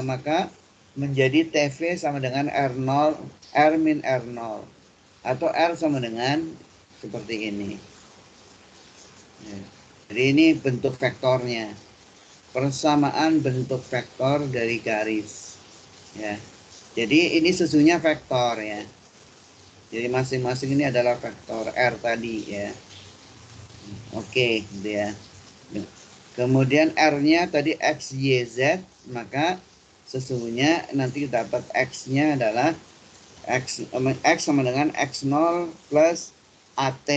maka menjadi TV sama dengan R0, R min R0. Atau R sama dengan seperti ini. Ya. Jadi ini bentuk vektornya. Persamaan bentuk vektor dari garis. Ya. Jadi ini sesungguhnya vektor ya. Jadi masing-masing ini adalah vektor R tadi ya. Oke, gitu ya. Kemudian R-nya tadi X, Y, Z, maka sesungguhnya nanti dapat X-nya adalah X sama dengan X0 plus AT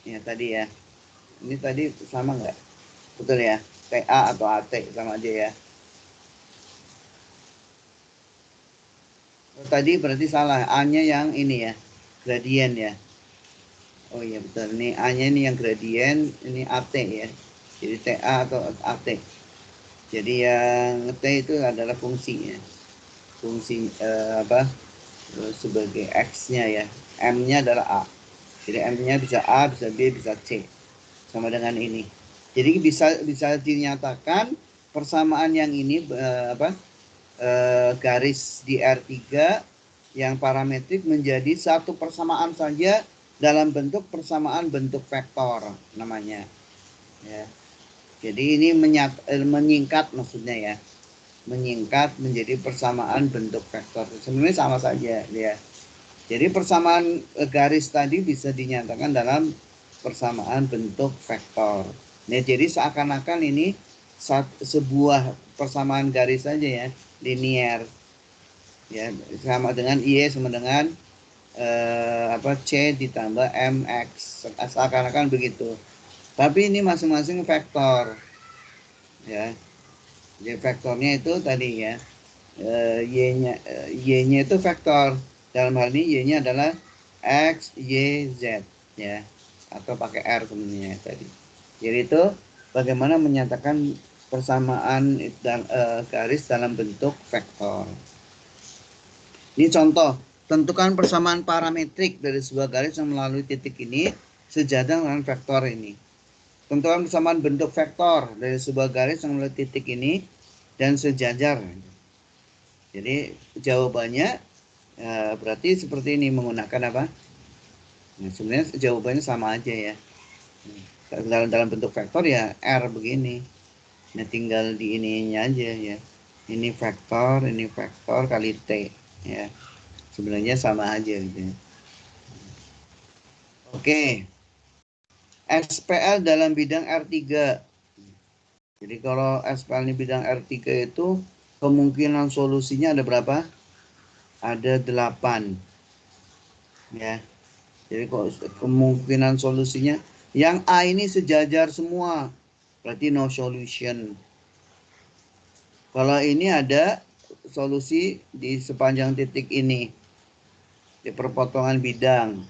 ya tadi ya. Ini tadi sama nggak? Betul ya? TA atau AT sama aja ya. Tadi berarti salah. A-nya yang ini ya. Gradien ya. Oh iya betul. Ini A-nya ini yang gradien. Ini AT ya. Jadi TA atau AT. Jadi yang T itu adalah fungsinya. Fungsi sebagai X-nya ya. M-nya adalah A. Jadi M-nya bisa A, bisa B, bisa C. Sama dengan ini. Jadi bisa dinyatakan persamaan yang ini garis di R3 yang parametrik menjadi satu persamaan saja dalam bentuk persamaan bentuk vektor namanya. Ya. Jadi ini menyingkat maksudnya ya. Menyingkat menjadi persamaan bentuk vektor. Sebenarnya sama saja ya. Jadi persamaan garis tadi bisa dinyatakan dalam persamaan bentuk vektor. Nah, jadi seakan-akan ini sebuah persamaan garis saja ya, linier. Ya, sama dengan Y sama dengan C ditambah MX. Seakan-akan begitu. Tapi ini masing-masing vektor. Ya. Jadi vektornya itu tadi ya. Y-nya itu vektor. Dalam hal ini Y-nya adalah X, Y, Z ya. Atau pakai R sebenarnya tadi. Jadi itu bagaimana menyatakan persamaan garis dalam bentuk vektor. Ini contoh, tentukan persamaan parametrik dari sebuah garis yang melalui titik ini sejajar dengan vektor ini. Tentukan persamaan bentuk vektor dari sebuah garis yang melalui titik ini dan sejajar. Jadi jawabannya berarti seperti ini, menggunakan apa? Nah, sebenarnya jawabannya sama aja ya. Dalam bentuk vektor ya R begini. Nah tinggal di ininya aja ya. Ini vektor kali T ya. Sebenarnya sama aja gitu ya. Oke. SPL dalam bidang R3. Jadi kalau SPL ini bidang R3 itu kemungkinan solusinya ada berapa? Ada 8. Ya. Jadi kemungkinan solusinya yang A ini sejajar semua. Berarti no solution. Kalau ini ada solusi di sepanjang titik ini. Di perpotongan bidang.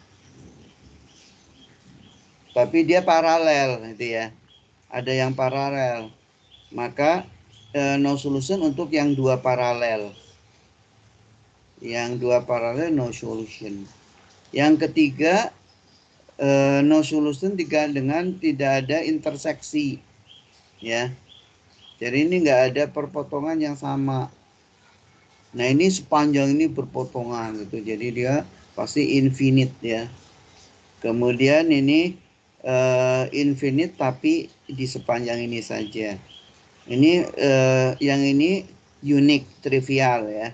Tapi dia paralel gitu ya. Ada yang paralel. Maka no solution untuk yang dua paralel. Yang dua paralel no solution. Yang ketiga no solution dengan tidak ada interseksi. Ya. Jadi ini nggak ada perpotongan yang sama. Nah ini sepanjang ini berpotongan gitu. Jadi dia pasti infinite ya. Kemudian ini infinite tapi di sepanjang ini saja. Ini yang ini unique trivial ya.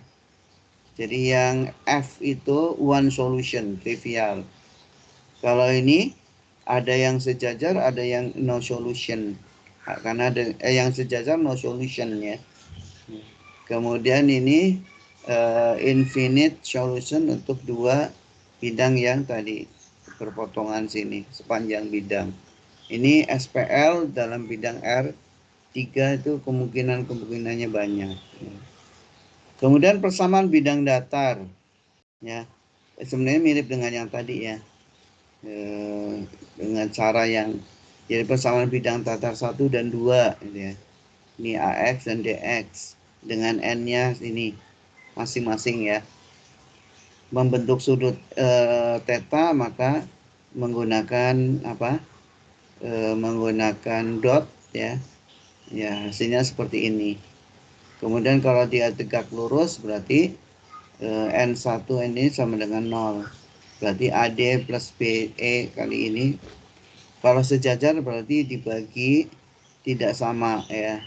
Jadi yang F itu one solution trivial. Kalau ini ada yang sejajar, ada yang no solution. Karena ada yang sejajar no solution ya. Kemudian ini infinite solution untuk dua bidang yang tadi berpotongan sini sepanjang bidang. Ini SPL dalam bidang R3 itu kemungkinannya banyak. Kemudian persamaan bidang datar, ya sebenarnya mirip dengan yang tadi ya, dengan cara yang jadi persamaan bidang datar 1 dan 2, gitu ya. Ini AX dan DX dengan N-nya ini masing-masing ya. Membentuk sudut theta maka menggunakan apa? Menggunakan dot ya. Ya hasilnya seperti ini. Kemudian kalau dia tegak lurus berarti N1 ini sama dengan 0. Berarti AD plus BE kali ini. Kalau sejajar berarti dibagi tidak sama ya.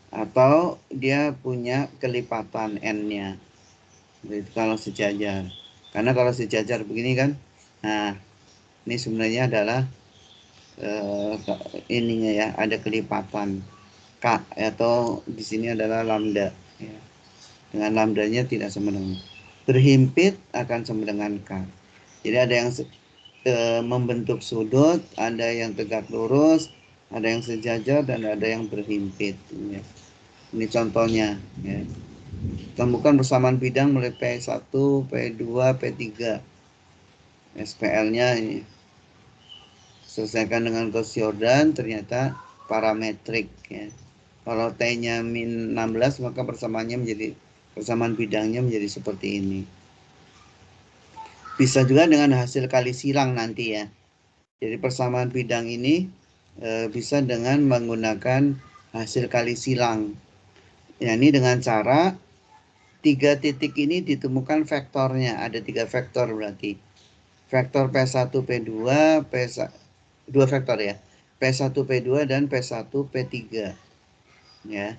Atau dia punya kelipatan N-nya. Jadi kalau sejajar. Karena kalau sejajar begini kan. Nah ini sebenarnya adalah ininya ya. Ada kelipatan K atau di sini adalah lambda ya. Dengan lambdanya tidak sama dengan berhimpit akan sama dengan K. Jadi ada yang membentuk sudut, ada yang tegak lurus, ada yang sejajar dan ada yang berhimpit ya. Ini contohnya ya. Temukan persamaan bidang mulai P1, P2, P3. SPL-nya ini. Selesaikan dengan Gauss-Jordan ternyata parametrik ya. Kalau T-nya min 16 maka persamaan bidangnya menjadi seperti ini. Bisa juga dengan hasil kali silang nanti ya. Jadi persamaan bidang ini bisa dengan menggunakan hasil kali silang. Ya, ini dengan cara 3 titik ini ditemukan vektornya. Ada 3 vektor berarti. Vektor P1, P2, P1, 2 vektor ya. P1, P2 dan P1, P3. Ya.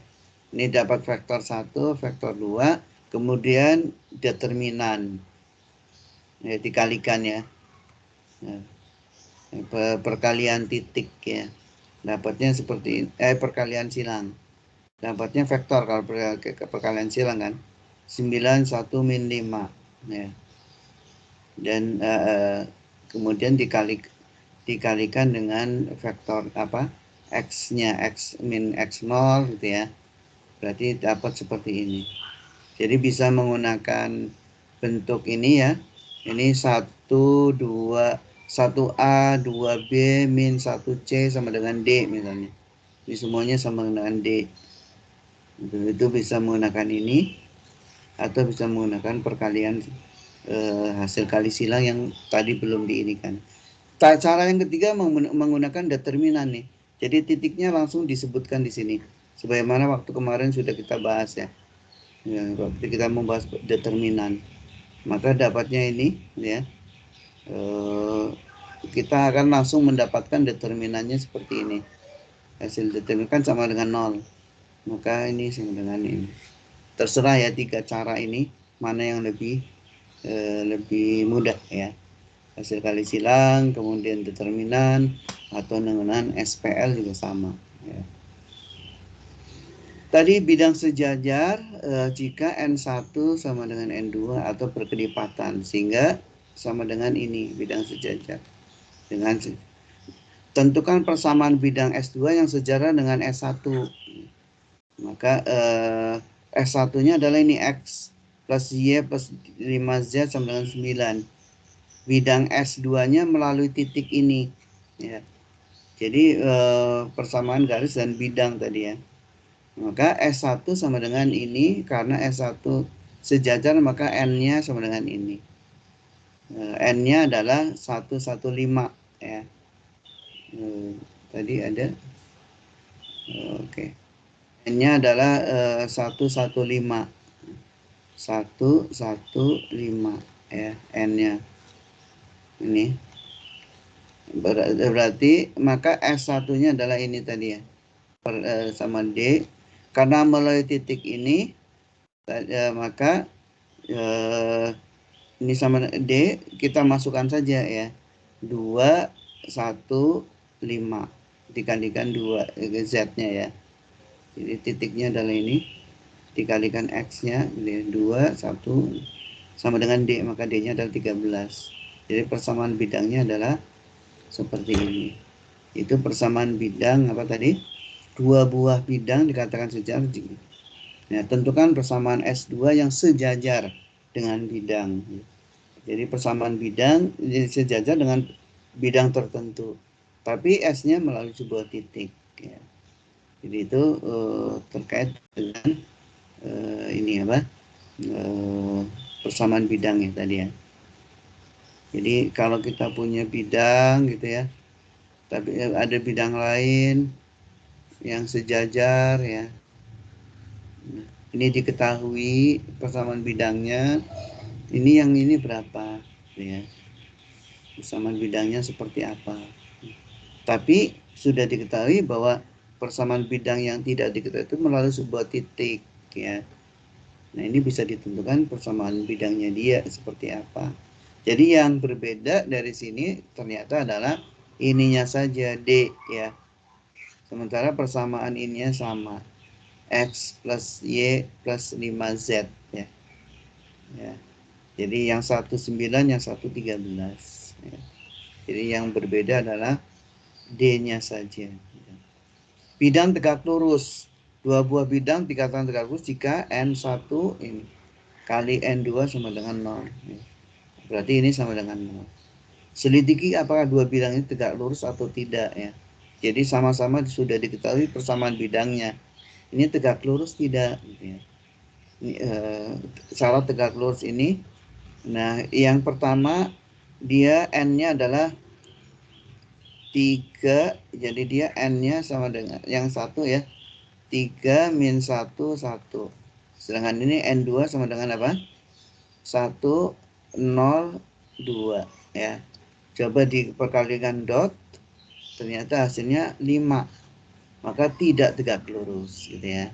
Ini dapat vektor 1, vektor 2, kemudian determinan. Ya, dikalikan ya. Nah, perkalian titik ya. Dapatnya seperti perkalian silang. Dapatnya vektor kalau perkalian silang kan. 9 1 min 5 ya. Dan kemudian dikalikan dengan vektor apa? X-nya X min X0 gitu ya. Berarti dapat seperti ini. Jadi bisa menggunakan bentuk ini ya. Ini 1 2 1A 2B min 1C sama dengan D misalnya. Ini semuanya sama dengan D. Itu bisa menggunakan ini atau bisa menggunakan perkalian hasil kali silang yang tadi belum diinikan. Cara yang ketiga menggunakan determinan nih. Jadi titiknya langsung disebutkan di sini. Sebagaimana waktu kemarin sudah kita bahas ya. Waktu kita membahas determinan. Maka dapatnya ini ya. Kita akan langsung mendapatkan determinannya seperti ini. Hasil determinan kan sama dengan 0. Maka ini sama dengan ini. Terserah ya 3 cara ini mana yang lebih mudah ya. Hasil kali silang, kemudian determinan, atau dengan SPL juga sama. Ya. Tadi bidang sejajar jika N1 sama dengan N2 atau berkelipatan, sehingga sama dengan ini bidang sejajar. Dengan tentukan persamaan bidang S2 yang sejajar dengan S1. Maka S1-nya adalah ini X plus Y plus 5Z sama dengan 9. Bidang S2-nya melalui titik ini ya. Jadi persamaan garis dan bidang tadi ya. Maka S1 sama dengan ini karena S1 sejajar maka N-nya sama dengan ini. N-nya adalah 115 ya. Tadi ada oke. N-nya adalah 115. 115 ya N-nya. Ini berarti maka S1-nya adalah ini tadi ya. sama D. Karena melalui titik ini, maka ini sama D, kita masukkan saja ya. 2, 1, 5. Dikalikan 2, Z-nya ya. Jadi titiknya adalah ini. Dikalikan X-nya, 2, 1, sama dengan D, maka D-nya adalah 13. Jadi persamaan bidangnya adalah seperti ini. Itu persamaan bidang apa tadi? Dua buah bidang dikatakan sejajar. Nah, tentukan persamaan S2 yang sejajar dengan bidang. Jadi persamaan bidang sejajar dengan bidang tertentu. Tapi S-nya melalui sebuah titik. Ya. Jadi itu terkait dengan ini apa? Persamaan bidang ya tadi ya. Jadi kalau kita punya bidang gitu ya, tapi ada bidang lain yang sejajar ya. Nah, ini diketahui persamaan bidangnya. Ini yang ini berapa ya? Persamaan bidangnya seperti apa? Tapi sudah diketahui bahwa persamaan bidang yang tidak diketahui itu melalui sebuah titik ya. Nah, ini bisa ditentukan persamaan bidangnya dia seperti apa. Jadi yang berbeda dari sini ternyata adalah ininya saja D ya. Sementara persamaan ininya sama. X plus Y plus 5Z ya. Ya. Jadi yang 19, yang 13. Ya. Jadi yang berbeda adalah D-nya saja. Bidang tegak lurus. Dua buah bidang dikatakan tegak lurus jika N1 ini kali N2 sama dengan 0. Berarti ini sama dengan 0. Selidiki apakah dua bidang ini tegak lurus atau tidak ya. Jadi sama-sama sudah diketahui persamaan bidangnya. Ini tegak lurus tidak gitu ya. Ini, syarat tegak lurus ini. Nah, yang pertama dia N-nya adalah 3, jadi dia N-nya sama dengan yang satu ya. 3 min 1, 1. Sedangkan ini N2 sama dengan apa? 1, 0, 2 ya. Coba diperkalikan dot, ternyata hasilnya 5. Maka tidak tegak lurus gitu ya.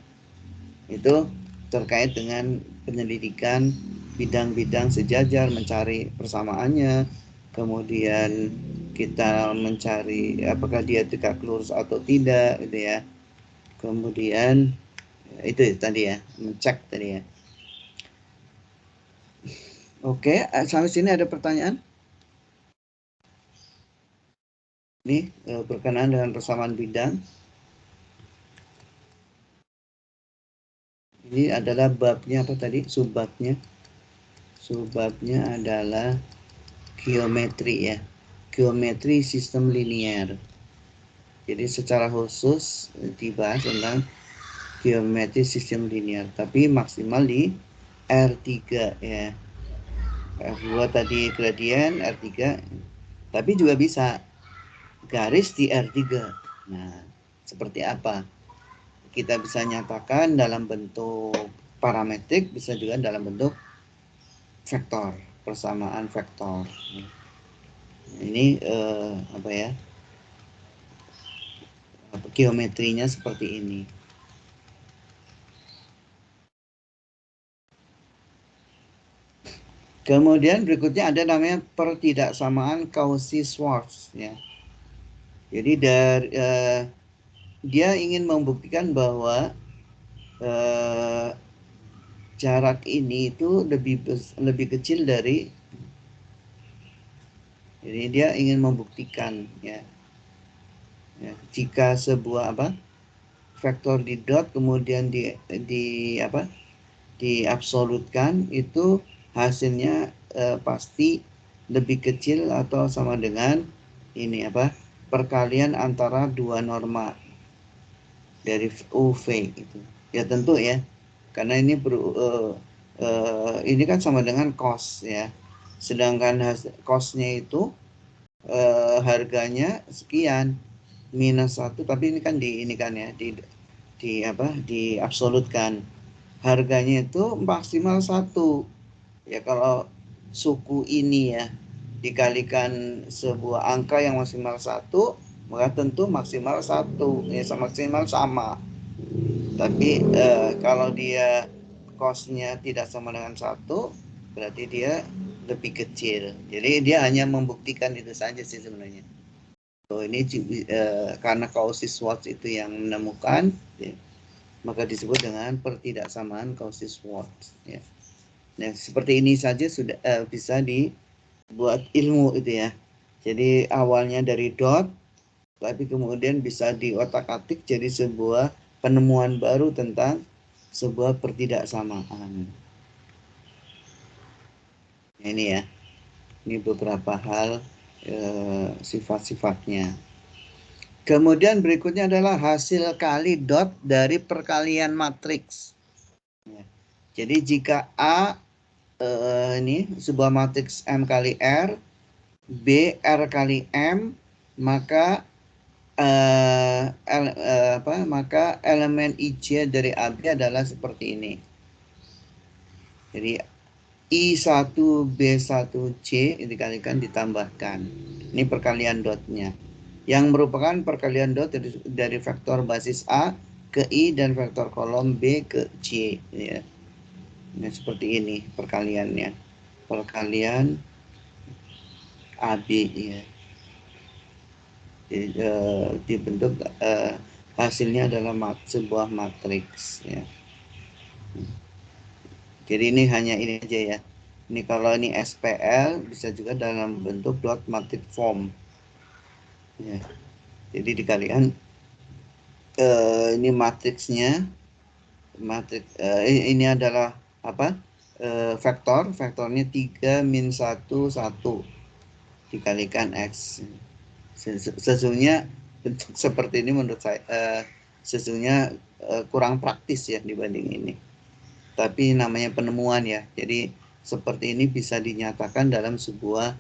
Itu terkait dengan penyelidikan bidang-bidang sejajar, mencari persamaannya, kemudian kita mencari apakah dia tegak lurus atau tidak gitu ya. Kemudian itu tadi ya, mencek tadi ya. Oke, sampai sini ada pertanyaan? Ini berkenaan dengan persamaan bidang. Ini adalah babnya apa tadi? Subbabnya. Subbabnya adalah geometri ya. Geometri sistem linear. Jadi secara khusus dibahas tentang geometri sistem linear, tapi maksimal di R3 ya. R2 tadi gradien, R3. Tapi juga bisa garis di R3. Nah, seperti apa? Kita bisa nyatakan dalam bentuk parametrik, bisa juga dalam bentuk vektor, persamaan vektor. Ini apa ya? Geometrinya seperti ini. Kemudian berikutnya ada namanya pertidaksamaan Cauchy-Schwarz ya. Jadi dia ingin membuktikan bahwa jarak ini itu lebih kecil dari, jadi dia ingin membuktikan ya, jika sebuah vektor di dot kemudian diabsolutkan itu hasilnya pasti lebih kecil atau sama dengan ini perkalian antara dua norma dari UV itu ya, tentu ya, karena ini ini kan sama dengan cos ya, sedangkan cosnya itu harganya sekian minus 1, tapi ini kan diabsolutkan, harganya itu maksimal 1 ya. Kalau suku ini ya dikalikan sebuah angka yang maksimal 1, maka tentu maksimal 1, ya maksimal sama. Tapi kalau dia cost-nya tidak sama dengan 1, berarti dia lebih kecil. Jadi dia hanya membuktikan itu saja sih sebenarnya. So ini karena Cauchy Schwarz itu yang menemukan, ya, maka disebut dengan pertidaksamaan Cauchy Schwarz. Ya. Nah seperti ini saja sudah bisa dibuat ilmu itu ya. Jadi awalnya dari dot, tapi kemudian bisa diotak-atik jadi sebuah penemuan baru tentang sebuah pertidaksamaan. Ini ya, ini beberapa hal sifat-sifatnya. Kemudian berikutnya adalah hasil kali dot dari perkalian matriks. Ya. Jadi jika A ini sebuah matriks M kali R, B R kali M, maka maka elemen IJ dari AB adalah seperti ini. Jadi I1 B1C dikalikan ditambahkan. Ini perkalian dotnya. Yang merupakan perkalian dot dari vektor basis A ke I dan vektor kolom B ke C. Ya. Nah, seperti ini perkaliannya. Perkalian AB ya. Jadi, dibentuk hasilnya adalah sebuah matriks ya. Jadi ini hanya ini aja ya. Ini kalau ini SPL bisa juga dalam bentuk dot matrix form. Ya. Jadi dikalikan ini matriksnya, matriks ini adalah apa? Vektornya 3 min 1 1 dikalikan X. Sesungguhnya bentuk seperti ini menurut saya sesungguhnya kurang praktis ya dibanding ini. Tapi namanya penemuan ya. Jadi seperti ini bisa dinyatakan dalam sebuah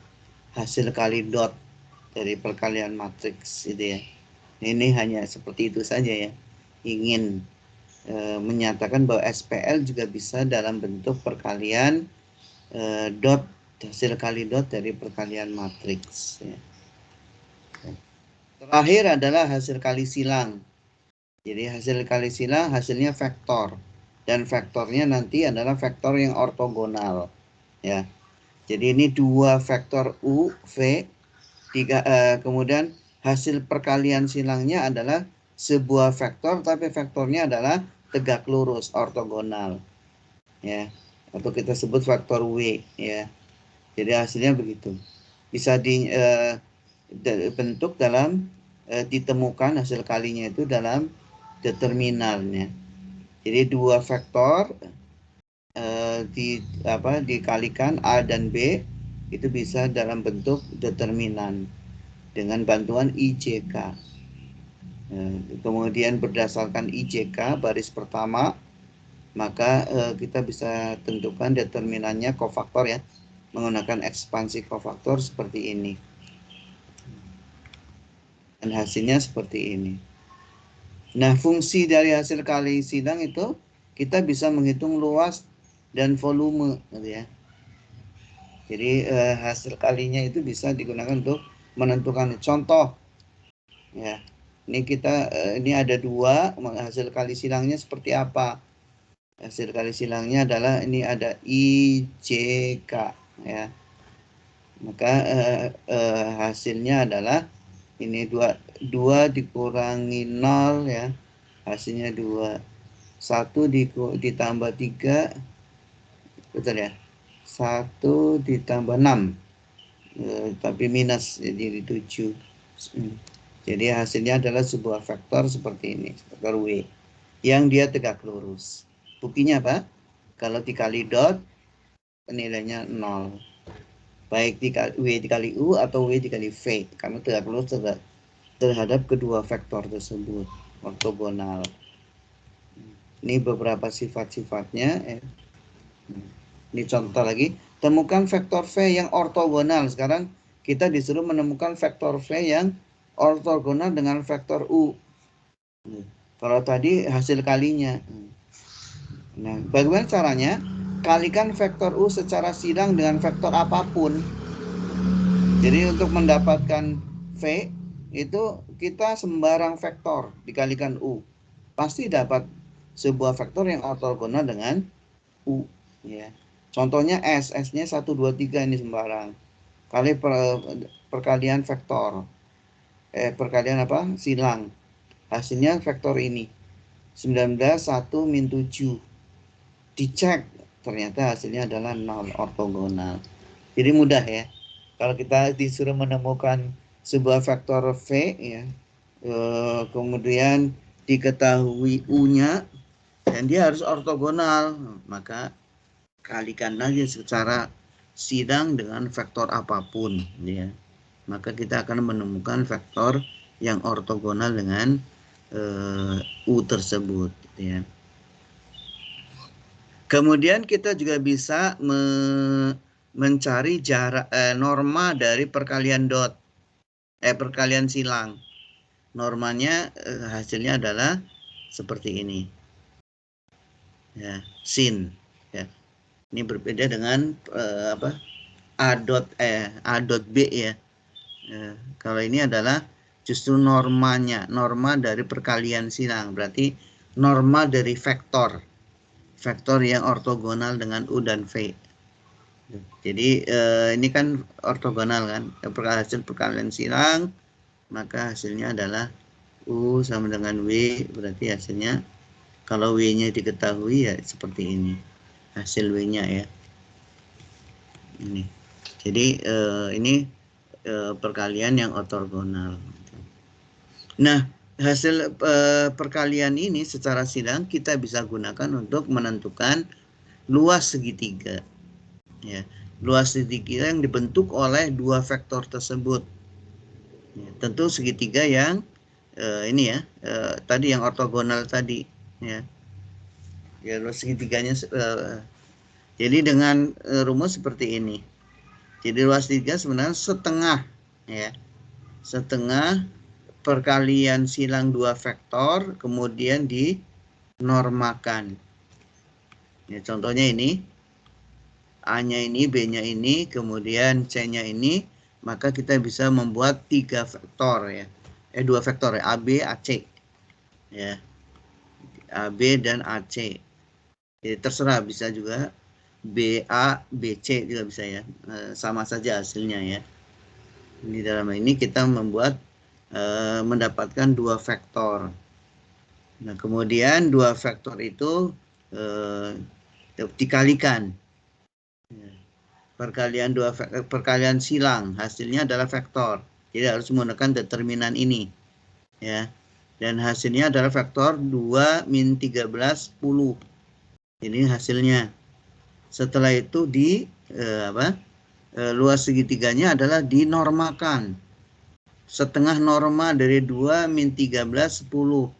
hasil kali dot dari perkalian matriks gitu ya. Ini hanya seperti itu saja ya. Ingin menyatakan bahwa SPL juga bisa dalam bentuk perkalian dot, hasil kali dot dari perkalian matriks ya. Terakhir adalah hasil kali silang. Jadi hasil kali silang hasilnya vektor. Dan vektornya nanti adalah vektor yang ortogonal ya. Jadi ini dua vektor U, V, kemudian hasil perkalian silangnya adalah sebuah vektor tapi vektornya adalah tegak lurus ortogonal ya, atau kita sebut vektor W ya. Jadi hasilnya begitu. Bisa dibentuk dalam ditemukan hasil kalinya itu dalam determinalnya. Jadi dua vektor dikalikan A dan B itu bisa dalam bentuk determinan dengan bantuan IJK. Kemudian berdasarkan IJK baris pertama, maka kita bisa tentukan determinannya kofaktor ya, menggunakan ekspansi kofaktor seperti ini. Dan hasilnya seperti ini. Nah, fungsi dari hasil kali silang itu kita bisa menghitung luas dan volume gitu ya. Jadi hasil kalinya itu bisa digunakan untuk menentukan contoh ya. Ini kita ini ada dua, hasil kali silangnya seperti apa? Hasil kali silangnya adalah ini ada IJK ya. Maka hasilnya adalah ini 2 dikurangi 0 ya. Hasilnya 2. 1 ditambah 3, betul ya? 1 ditambah 6, tapi minus jadi 7. Jadi hasilnya adalah sebuah vektor seperti ini, vektor W, yang dia tegak lurus. Buktinya apa? Kalau dikali dot, nilainya 0. Baik W dikali U atau W dikali V, karena tegak lurus terhadap kedua vektor tersebut, ortogonal. Ini beberapa sifat-sifatnya. Ini contoh lagi. Temukan vektor V yang ortogonal. Sekarang kita disuruh menemukan vektor V yang ortogonal dengan vektor U. Kalau tadi hasil kalinya. Nah, bagaimana caranya? Kalikan vektor U secara silang dengan vektor apapun. Jadi untuk mendapatkan V, itu kita sembarang vektor dikalikan U. Pasti dapat sebuah vektor yang ortogonal dengan U. Ya. Contohnya S, S-nya 1, 2, 3 ini sembarang. Kali perkalian vektor. Perkalian apa? Silang. Hasilnya vektor ini. 19, 1, min 7. Dicek, ternyata hasilnya adalah 0 ortogonal. Jadi mudah ya. Kalau kita disuruh menemukan sebuah vektor V ya, kemudian diketahui U-nya dan dia harus ortogonal, maka kalikan aja secara sidang dengan vektor apapun ya. Maka kita akan menemukan vektor yang ortogonal dengan U tersebut ya. Kemudian kita juga bisa mencari jarak norma dari perkalian dot, perkalian silang. Normanya hasilnya adalah seperti ini, ya, sin. Ya. Ini berbeda dengan a dot b ya. Kalau ini adalah justru normanya, norma dari perkalian silang. Berarti norma dari vektor yang ortogonal dengan U dan V. Jadi ini kan ortogonal kan, hasil perkalian silang, maka hasilnya adalah U sama dengan W, berarti hasilnya kalau W-nya diketahui ya seperti ini, hasil W-nya ya. Ini. Jadi ini perkalian yang ortogonal. Nah, hasil perkalian ini secara silang kita bisa gunakan untuk menentukan luas segitiga. Ya, luas segitiga yang dibentuk oleh dua vektor tersebut. Ya, tentu segitiga yang ini ya, tadi yang ortogonal tadi. Ya, luas segitiganya. Jadi dengan rumus seperti ini. Jadi luas segitiga sebenarnya setengah, ya, setengah perkalian silang dua vektor kemudian dinormakan. Ya, contohnya ini, A-nya ini, B-nya ini, kemudian C-nya ini, maka kita bisa membuat tiga vektor ya. Dua vektor ya, AB, AC. Ya. AB dan AC. Jadi terserah, bisa juga BA, BC juga bisa ya. Sama saja hasilnya ya. Di dalam ini kita membuat mendapatkan dua vektor. Nah, kemudian dua vektor itu dikalikan. Perkalian silang, hasilnya adalah vektor. Jadi harus menggunakan determinan ini. Ya. Dan hasilnya adalah vektor 2 min 13 10. Ini hasilnya. Setelah itu luas segitiganya adalah dinormakan. Setengah norma dari 2 min 13 10.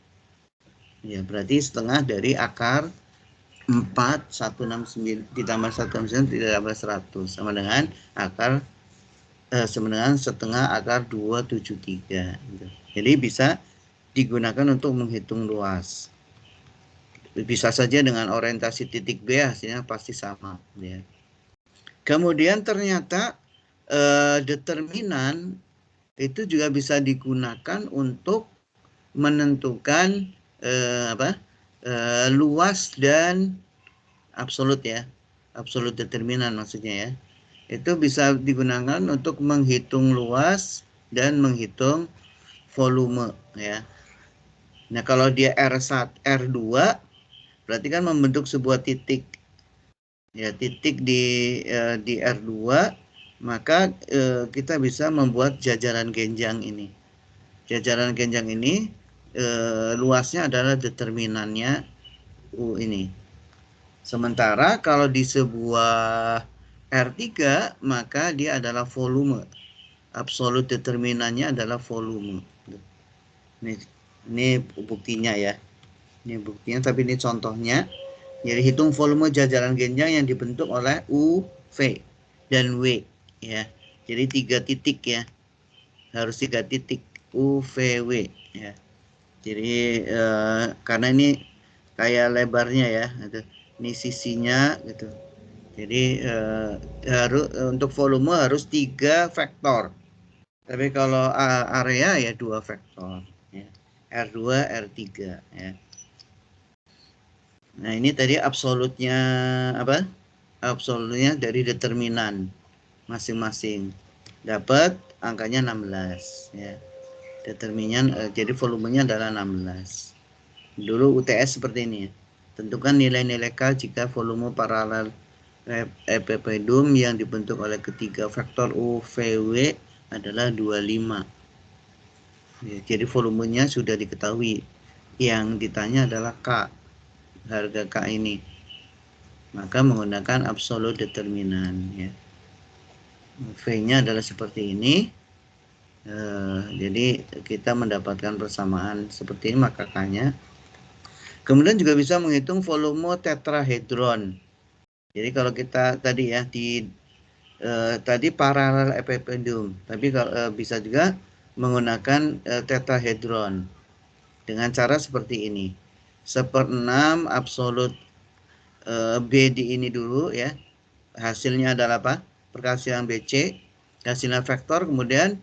Ya, berarti setengah dari akar 4 169 ditambah 169 ditambah 100 sama dengan akar sama dengan setengah akar 273. Jadi bisa digunakan untuk menghitung luas. Bisa saja dengan orientasi titik B hasilnya pasti sama ya. Kemudian ternyata determinan itu juga bisa digunakan untuk menentukan luas dan absolut ya, absolut determinan maksudnya ya. Itu bisa digunakan untuk menghitung luas dan menghitung volume ya. Nah, kalau dia R1, R2 berarti kan membentuk sebuah titik. Ya, titik di R2, maka kita bisa membuat jajaran genjang ini. Jajaran genjang ini luasnya adalah determinannya U ini. Sementara kalau di sebuah R3 maka dia adalah volume. Absolut determinannya adalah volume. Ini buktinya ya. Ini buktinya, tapi ini contohnya. Jadi hitung volume jajaran genjang yang dibentuk oleh U, V, dan W ya. Jadi 3 titik ya. Harus 3 titik U, V, W ya. Jadi karena ini kayak lebarnya ya, gitu. Ini sisinya gitu. Jadi harus untuk volume harus 3 vektor. Tapi kalau area ya 2 vektor. Ya. R2, R3. Ya. Nah ini tadi absolutnya apa? Absolutnya dari determinan masing-masing. Dapat angkanya 16. Ya. Determinan, jadi volumenya adalah 16. Dulu UTS seperti ini ya. Tentukan nilai-nilai K jika volume paralel epipedium yang dibentuk oleh ketiga vektor U, V, W adalah 25. Ya, jadi volumenya sudah diketahui. Yang ditanya adalah K, harga K ini. Maka menggunakan absolute determinan. Ya. V-nya adalah seperti ini. Jadi kita mendapatkan persamaan seperti ini, maka K-nya. Kemudian juga bisa menghitung volume tetrahedron. Jadi kalau kita tadi ya tadi paralel epipedium, tapi kalau bisa juga menggunakan tetrahedron dengan cara seperti ini. 1/6 absolut B di ini dulu ya. Hasilnya adalah apa? Perkalian BC, hasilnya vektor, kemudian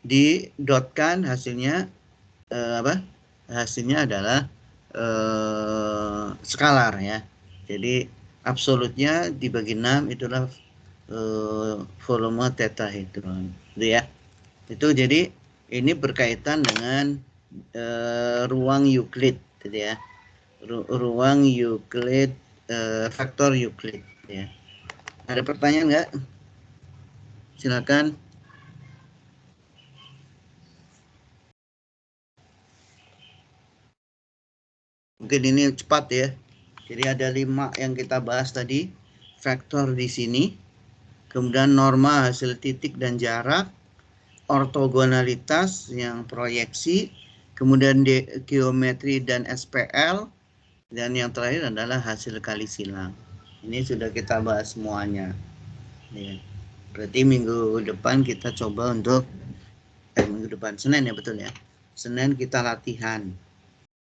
didotkan hasilnya apa? Hasilnya adalah skalar ya. Jadi absolutnya dibagi 6 itulah volume tetrahedron. Gitu ya. Itu jadi ini berkaitan dengan ruang Euclid gitu ya. Ruang Euclid, faktor Euclid ya. Ada pertanyaan nggak? Silakan. Mungkin ini cepat ya. Jadi ada 5 yang kita bahas tadi. Vektor di sini. Kemudian norma hasil titik dan jarak. Ortogonalitas yang proyeksi. Kemudian geometri dan SPL. Dan yang terakhir adalah hasil kali silang. Ini sudah kita bahas semuanya. Ya. Berarti minggu depan kita coba untuk minggu depan Senin ya, betul ya. Senin kita latihan.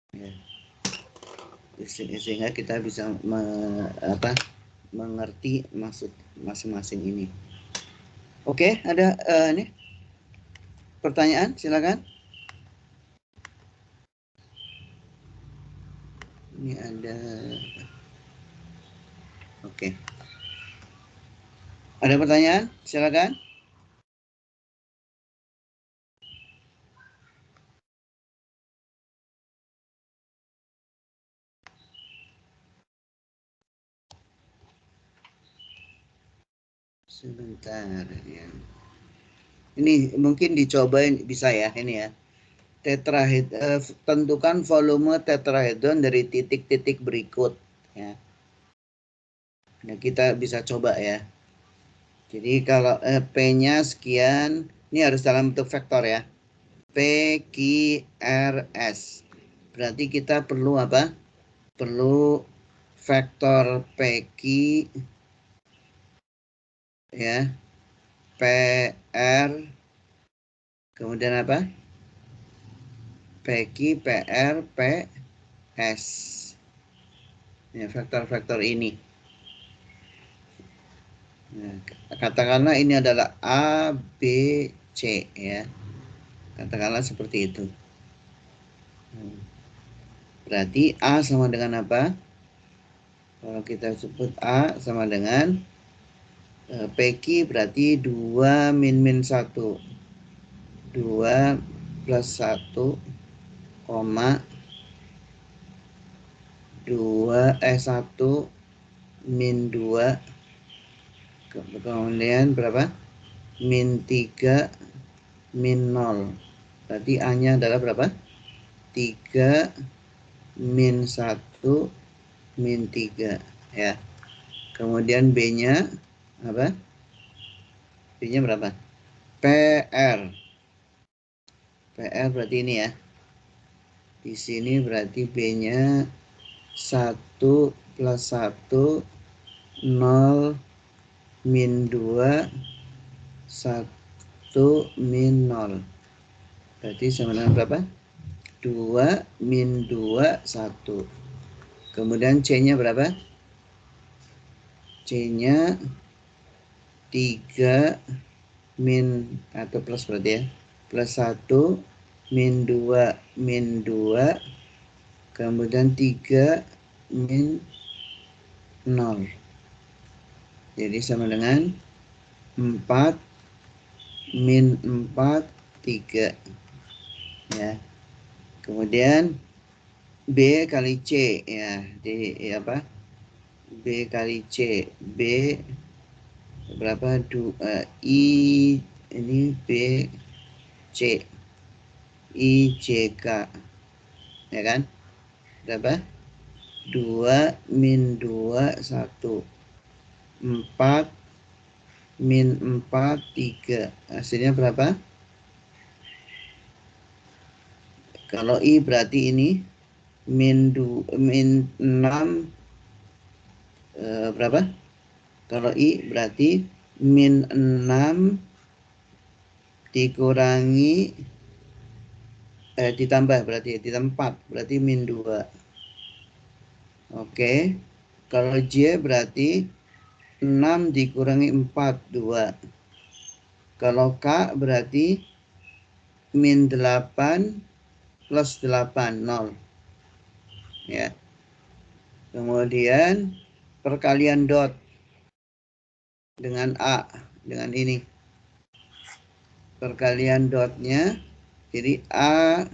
Ya. Sehingga kita bisa mengerti maksud masing-masing ini. Oke, ada ini pertanyaan, silakan. Ini ada. Oke. Ada pertanyaan? Silakan. Sebentar ya. Ini mungkin dicobain bisa ya ini ya. Tentukan volume tetrahedron dari titik-titik berikut ya. Nah, kita bisa coba ya. Jadi kalau P-nya sekian, ini harus dalam bentuk vektor ya. P, Q, R, S. Berarti kita perlu apa? Perlu vektor PQ ya. PR kemudian apa? PQ, PR, PS. Ya, vektor-vektor ini. Nah, katakanlah ini adalah A, B, C ya. Katakanlah seperti itu. Berarti A sama dengan apa? Kalau kita sebut A sama dengan PQ berarti 2 min 1. 2 plus 1, 1 min 2. Kemudian berapa? Min 3 min 0. Berarti A-nya adalah berapa? 3 min 1 min 3 ya. Kemudian B-nya apa? B-nya berapa? PR. PR berarti ini ya. Di sini berarti B-nya 1 plus 1, 0 min 2, 1 min 0. Berarti sama dengan berapa? 2 min 2, 1. Kemudian C-nya berapa? C-nya 3 min atau plus berarti ya. plus 1 min 2 min 2 kemudian 3 min 0. Jadi sama dengan 4 min 4 3 ya. Kemudian B kali C ya, di apa? B kali C. B berapa? I ini B C I J K ya kan? Berapa? 2 min 2 1 4 min 4 3. Hasilnya berapa? Kalau I berarti ini min 6 berapa? Kalau I berarti min 6 dikurangi ditambah berarti ditambah 4 berarti min 2. Oke. Kalau J berarti 6 dikurangi 4 2. Kalau K berarti min 8 plus 8 0. Ya. Kemudian perkalian dot dengan A dengan ini. Perkalian dotnya jadi A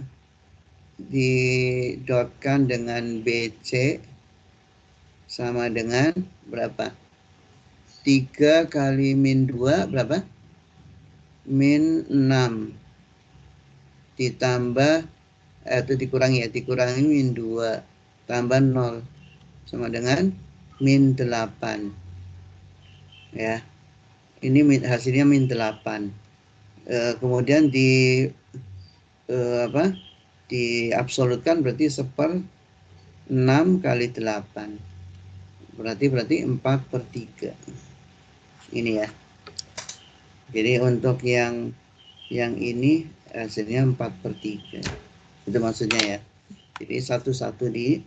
didotkan dengan BC sama dengan berapa? 3 kali min 2 berapa? Min 6 ditambah itu dikurangi ya, dikurangi min 2 tambah 0 sama dengan min 8 ya. Ini hasilnya min 8. Kemudian diabsolutkan berarti 1/6 kali 8 berarti 4/3 ini ya. Jadi untuk yang ini hasilnya 4/3 itu maksudnya ya. Jadi satu-satu di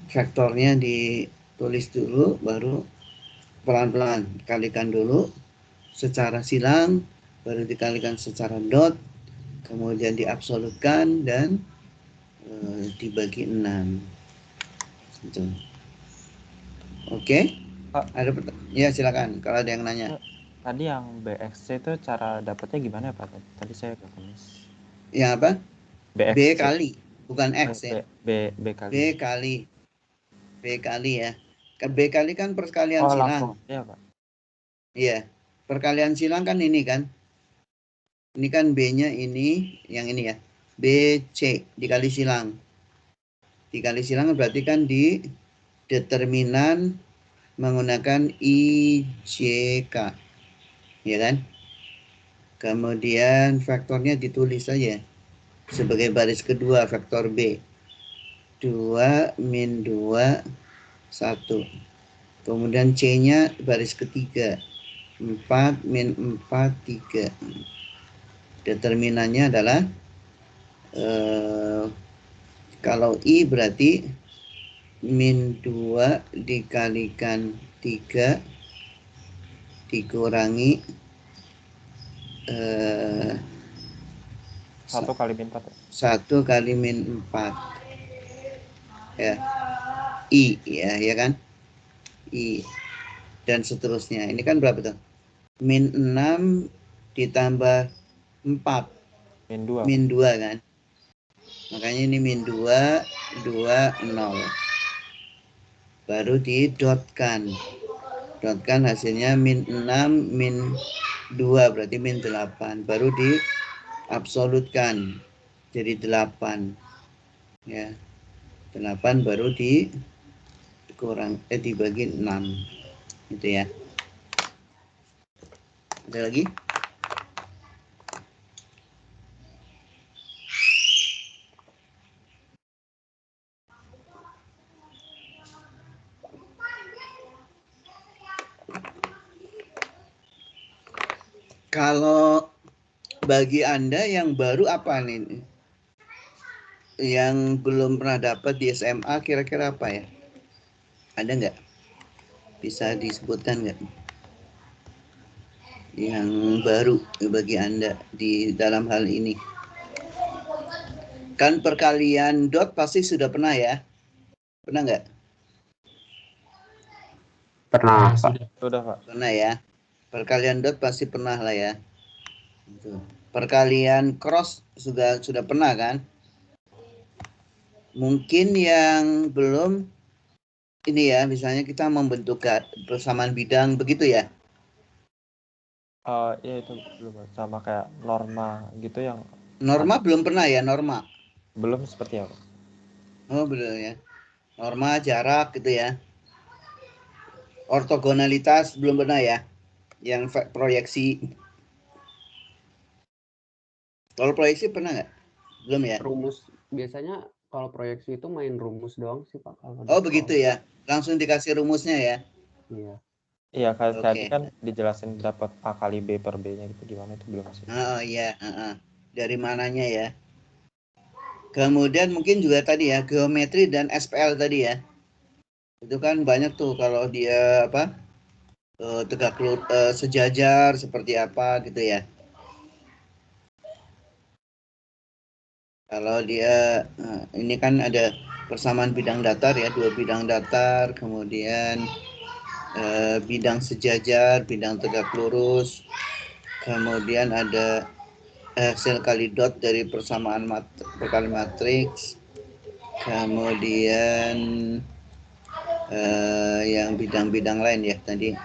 faktornya ditulis dulu, baru pelan-pelan kalikan dulu secara silang, baru dikalikan secara dot, kemudian diabsolutkan dan dibagi 6 gitu. Oke? Ada ya, silakan kalau ada yang nanya. Tadi yang BXC itu cara dapatnya gimana Pak? Tadi saya agak kemis. Ya apa? BXC. B kali, bukan X ya. B kali. B kali ya. B kali kan perkalian silang. Iya Pak. Iya, perkalian silang kan ini kan. Ini kan B-nya ini, yang ini ya. BC dikali silang. Dikali silang berarti kan di determinan menggunakan IJK. Ya kan? Kemudian faktornya ditulis saja sebagai baris kedua, faktor B. 2 min 2 1. Kemudian C-nya baris ketiga. 4 min 4 3. Determinannya adalah kalau I berarti min 2 dikalikan 3 dikurangi 1 kali min 4 1 kali min 4 ya. I ya kan, I dan seterusnya. Ini kan berapa tuh? Min 6 ditambah 4 min 2 kan, makanya ini min 2 2 0 baru didotkan hasilnya min 6 min 2 berarti min 8 baru diabsolutkan jadi 8 ya. 8 baru dibagi 6 gitu ya. Ada lagi? Kalau bagi Anda yang baru apa nih? Yang belum pernah dapat di SMA kira-kira apa ya? Ada nggak? Bisa disebutkan nggak? yang baru bagi Anda di dalam hal ini? Kan perkalian dot pasti sudah pernah ya? Pernah nggak? Pernah, Pak. Sudah, Pak. Pernah ya. Perkalian dot pasti pernah lah ya. Itu. Perkalian cross sudah pernah kan? Mungkin yang belum ini ya, misalnya kita membentuk persamaan bidang begitu ya. Ya itu belum sama kayak norma gitu yang Norma belum pernah ya, norma. belum seperti apa? Oh, betul ya. Norma, jarak gitu ya. Ortogonalitas belum pernah ya. Yang proyeksi. Kalau proyeksi pernah nggak? Belum ya? Rumus biasanya kalau proyeksi itu main rumus doang sih, Pak. Kalau Oh, begitu ya. Langsung dikasih rumusnya ya. Iya. Iya, kayak tadi Oke. kan dijelasin dapat A kali B per B-nya gitu gimana itu belum sih. Oh iya, dari mananya ya. Kemudian mungkin juga tadi ya, geometri dan SPL tadi ya. Itu kan banyak tuh kalau dia tegak sejajar seperti apa gitu ya. Kalau dia ini kan ada persamaan bidang datar ya, 2 bidang datar, kemudian bidang sejajar, bidang tegak lurus, kemudian ada hasil kali dot dari persamaan perkali matriks, kemudian yang bidang-bidang lain ya tadi,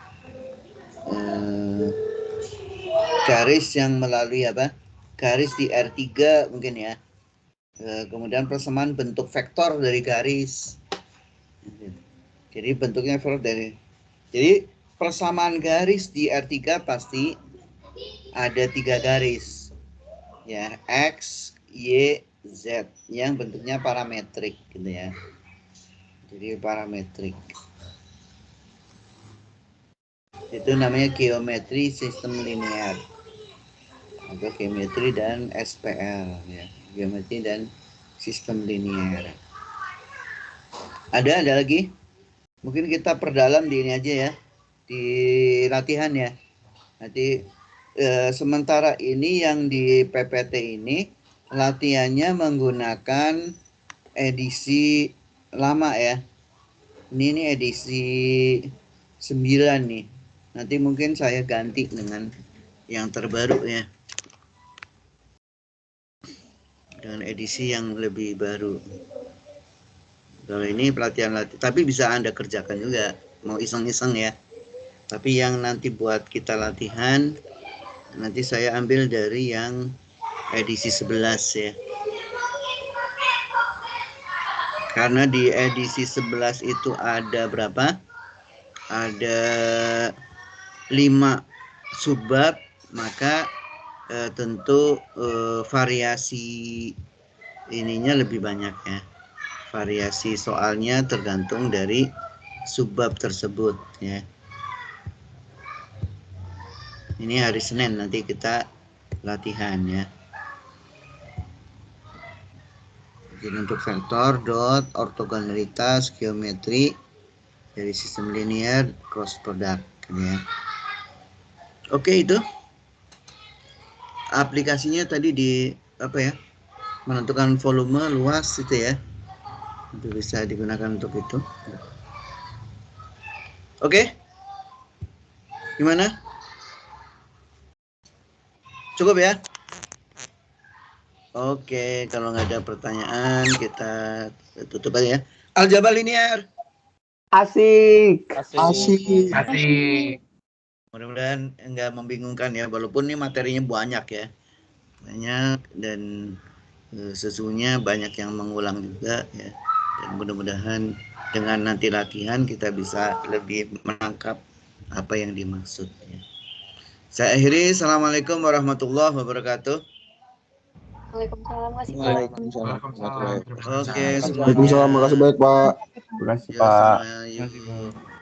garis yang melalui garis di R3 mungkin ya. Kemudian persamaan bentuk vektor dari garis. Jadi bentuknya vektor dari. Jadi persamaan garis di R3 pasti ada 3 garis. Ya, X, Y, Z yang bentuknya parametrik gitu ya. Jadi parametrik. Itu namanya geometri sistem linear. Atau geometri dan SPL ya. Geometri dan sistem linear. Ada lagi? Mungkin kita perdalam di ini aja ya, di latihan ya. Nanti sementara ini yang di PPT ini latihannya menggunakan edisi lama ya. Ini edisi 9 nih. Nanti mungkin saya ganti dengan yang terbaru ya. Dengan edisi yang lebih baru. Kalau ini pelatihan tapi bisa Anda kerjakan juga, mau iseng-iseng ya. Tapi yang nanti buat kita latihan, nanti saya ambil dari yang edisi 11 ya. Karena di edisi 11 itu ada berapa? Ada 5 subbab, maka tentu variasi ininya lebih banyak ya. Variasi soalnya tergantung dari subbab tersebut ya. Ini hari Senin nanti kita latihan ya. Jadi untuk vektor, dot, ortogonalitas, geometri dari sistem linear, cross product ya. Oke, itu aplikasinya tadi di menentukan volume luas itu ya. Itu bisa digunakan untuk itu. Oke. Gimana? Cukup ya? Oke, kalau nggak ada pertanyaan kita tutup aja ya. Aljabar linear. Asik. Mudah-mudahan nggak membingungkan ya, walaupun ini materinya banyak ya. Banyak dan sesungguhnya banyak yang mengulang juga ya. Dan mudah-mudahan dengan nanti latihan kita bisa lebih menangkap apa yang dimaksud ya. Saya akhiri. Assalamualaikum warahmatullahi wabarakatuh. Waalaikumsalam. Oke, Waalaikumsalam. Makasih banyak, Pak. Terima kasih, Ya, Pak. sama, yuk.